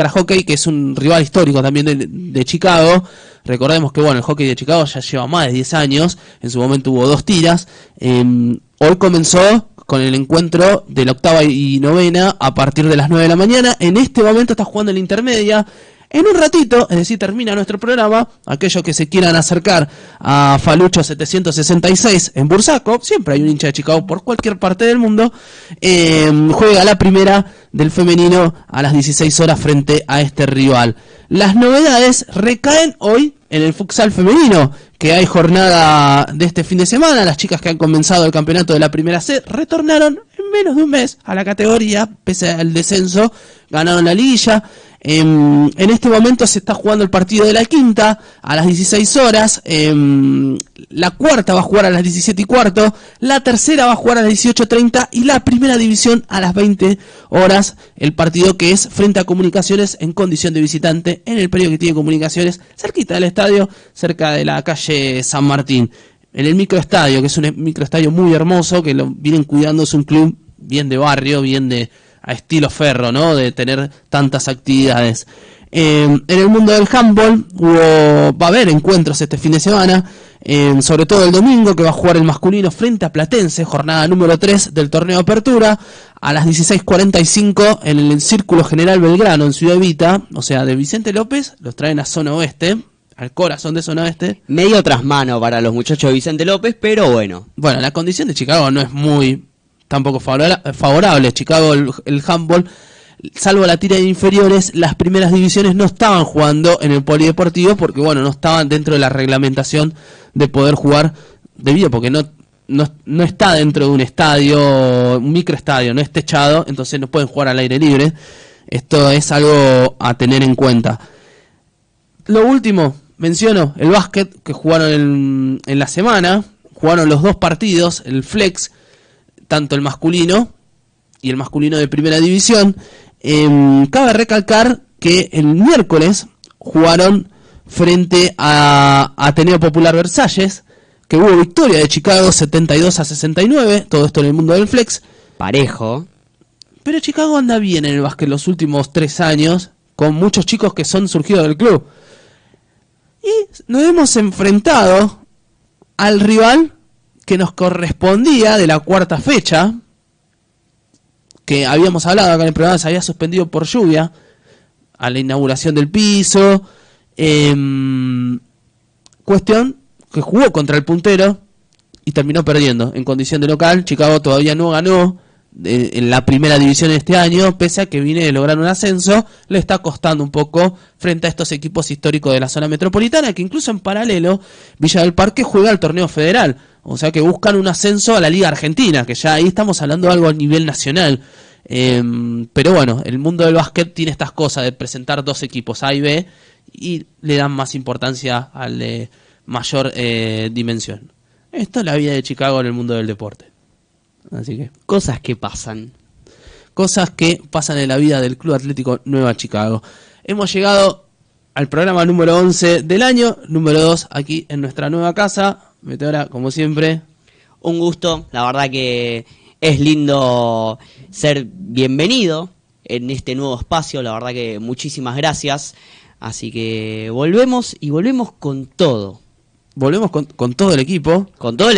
S4: Hockey, que es un rival histórico también de Chicago. Recordemos que el hockey de Chicago ya lleva más de 10 años, en su momento hubo 2 tiras. Hoy comenzó con el encuentro de la octava y novena a partir de las 9 de la mañana. En este momento está jugando la intermedia. En un ratito, es decir, termina nuestro programa, aquellos que se quieran acercar a Falucho 766 en Bursaco, siempre hay un hincha de Chicago por cualquier parte del mundo, juega la primera del femenino a las 16 horas frente a este rival. Las novedades recaen hoy en el futsal femenino, que hay jornada de este fin de semana. Las chicas que han comenzado el campeonato de la primera C retornaron en menos de un mes a la categoría, pese al descenso, ganaron la liguilla. En este momento se está jugando el partido de la quinta a las 16 horas, la cuarta va a jugar a las 17 y cuarto, la tercera va a jugar a las 18:30 y la primera división a las 20 horas, el partido que es frente a Comunicaciones en condición de visitante en el predio que tiene Comunicaciones, cerquita del estadio, cerca de la calle San Martín, en el microestadio, que es un microestadio muy hermoso, que lo vienen cuidando, es un club bien de barrio, bien a estilo Ferro, ¿no? De tener tantas actividades. En el mundo del handball va a haber encuentros este fin de semana, sobre todo el domingo, que va a jugar el masculino frente a Platense, jornada número 3 del torneo de apertura, a las 16:45 en el Círculo General Belgrano, en Ciudad Evita, o sea, de Vicente López, los traen a zona oeste, al corazón de zona oeste.
S6: Medio trasmano para los muchachos de Vicente López, pero bueno.
S4: Bueno, la condición de Chicago no es tampoco favorable. Chicago, el handball, salvo la tira de inferiores, las primeras divisiones no estaban jugando en el polideportivo porque no estaban dentro de la reglamentación de poder jugar, porque no no está dentro de un estadio, un microestadio, no es techado, entonces no pueden jugar al aire libre. Esto es algo a tener en cuenta. Lo último, menciono el básquet que jugaron en la semana. Jugaron los 2 partidos, el flex, tanto el masculino y el masculino de primera división. Cabe recalcar que el miércoles jugaron frente a Ateneo Popular Versalles, que hubo victoria de Chicago 72-69, todo esto en el mundo del flex.
S6: Parejo.
S4: Pero Chicago anda bien en el básquet los últimos 3 años, con muchos chicos que son surgidos del club. Y nos hemos enfrentado al rival que nos correspondía de la 4ª fecha, que habíamos hablado acá en el programa, se había suspendido por lluvia, a la inauguración del piso. Cuestión que jugó contra el puntero y terminó perdiendo en condición de local. Chicago todavía no ganó en la primera división este año, pese a que viene de lograr un ascenso. Le está costando un poco frente a estos equipos históricos de la zona metropolitana, que incluso en paralelo Villa del Parque juega al torneo federal, o sea que buscan un ascenso a la Liga Argentina, que ya ahí estamos hablando de algo a nivel nacional. Pero bueno, el mundo del básquet tiene estas cosas de presentar 2 equipos A y B y le dan más importancia al de mayor dimensión. Esto es la vida de Chicago en el mundo del deporte. Así que
S6: Cosas que pasan.
S4: Cosas que pasan en la vida del Club Atlético Nueva Chicago. Hemos llegado al programa número 11 del año, número 2 aquí en nuestra nueva casa. Meteora, como siempre.
S6: Un gusto, la verdad que es lindo ser bienvenido en este nuevo espacio, la verdad que muchísimas gracias. Así que volvemos con todo.
S4: Volvemos con todo el equipo.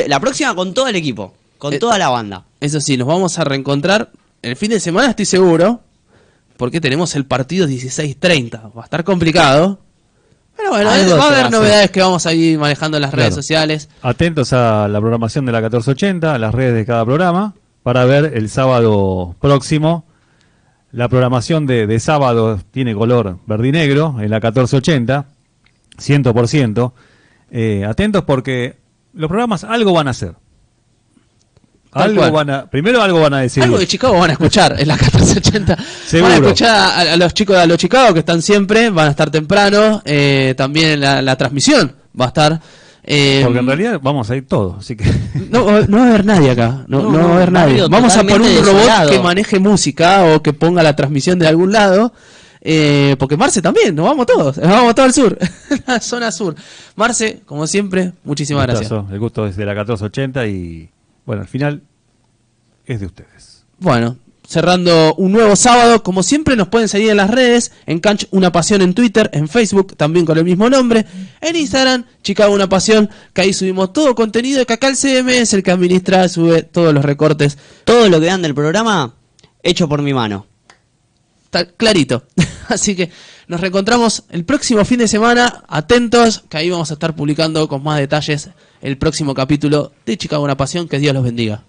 S6: La próxima con todo el equipo, con toda la banda.
S4: Eso sí, nos vamos a reencontrar el fin de semana, estoy seguro, porque tenemos el partido 16:30. Va a estar complicado. Pero bueno, va a haber novedades que vamos a ir manejando en las redes sociales.
S7: Atentos a la programación de la 1480, a las redes de cada programa, para ver el sábado próximo. La programación de sábado tiene color verde y negro en la 1480, 100%. Atentos porque los programas algo van a hacer. Primero algo van a decir.
S4: Algo de Chicago van a escuchar en la 1480.
S7: Seguro.
S4: Van a escuchar a los chicos de los Chicago que están siempre, van a estar temprano. También la transmisión va a estar.
S7: Porque en realidad vamos a ir todos, así que
S4: no va a haber nadie acá. No va a haber nadie. Vamos a poner un robot que maneje música o que ponga la transmisión de algún lado. Porque Marce también, nos vamos todos al sur, la zona sur. Marce, como siempre, muchísimas gracias.
S7: El gusto es de la 1480 y bueno, al final es de ustedes.
S4: Bueno, cerrando un nuevo sábado, como siempre nos pueden seguir en las redes, en Canch Una Pasión en Twitter, en Facebook también con el mismo nombre, en Instagram, Chicago Una Pasión, que ahí subimos todo contenido, que acá el CM es el que administra, sube todos los recortes.
S6: Todo lo que dan del programa, hecho por mi mano.
S4: Está clarito. Así que nos reencontramos el próximo fin de semana. Atentos, que ahí vamos a estar publicando con más detalles el próximo capítulo de Chicago Una Pasión. Que Dios los bendiga.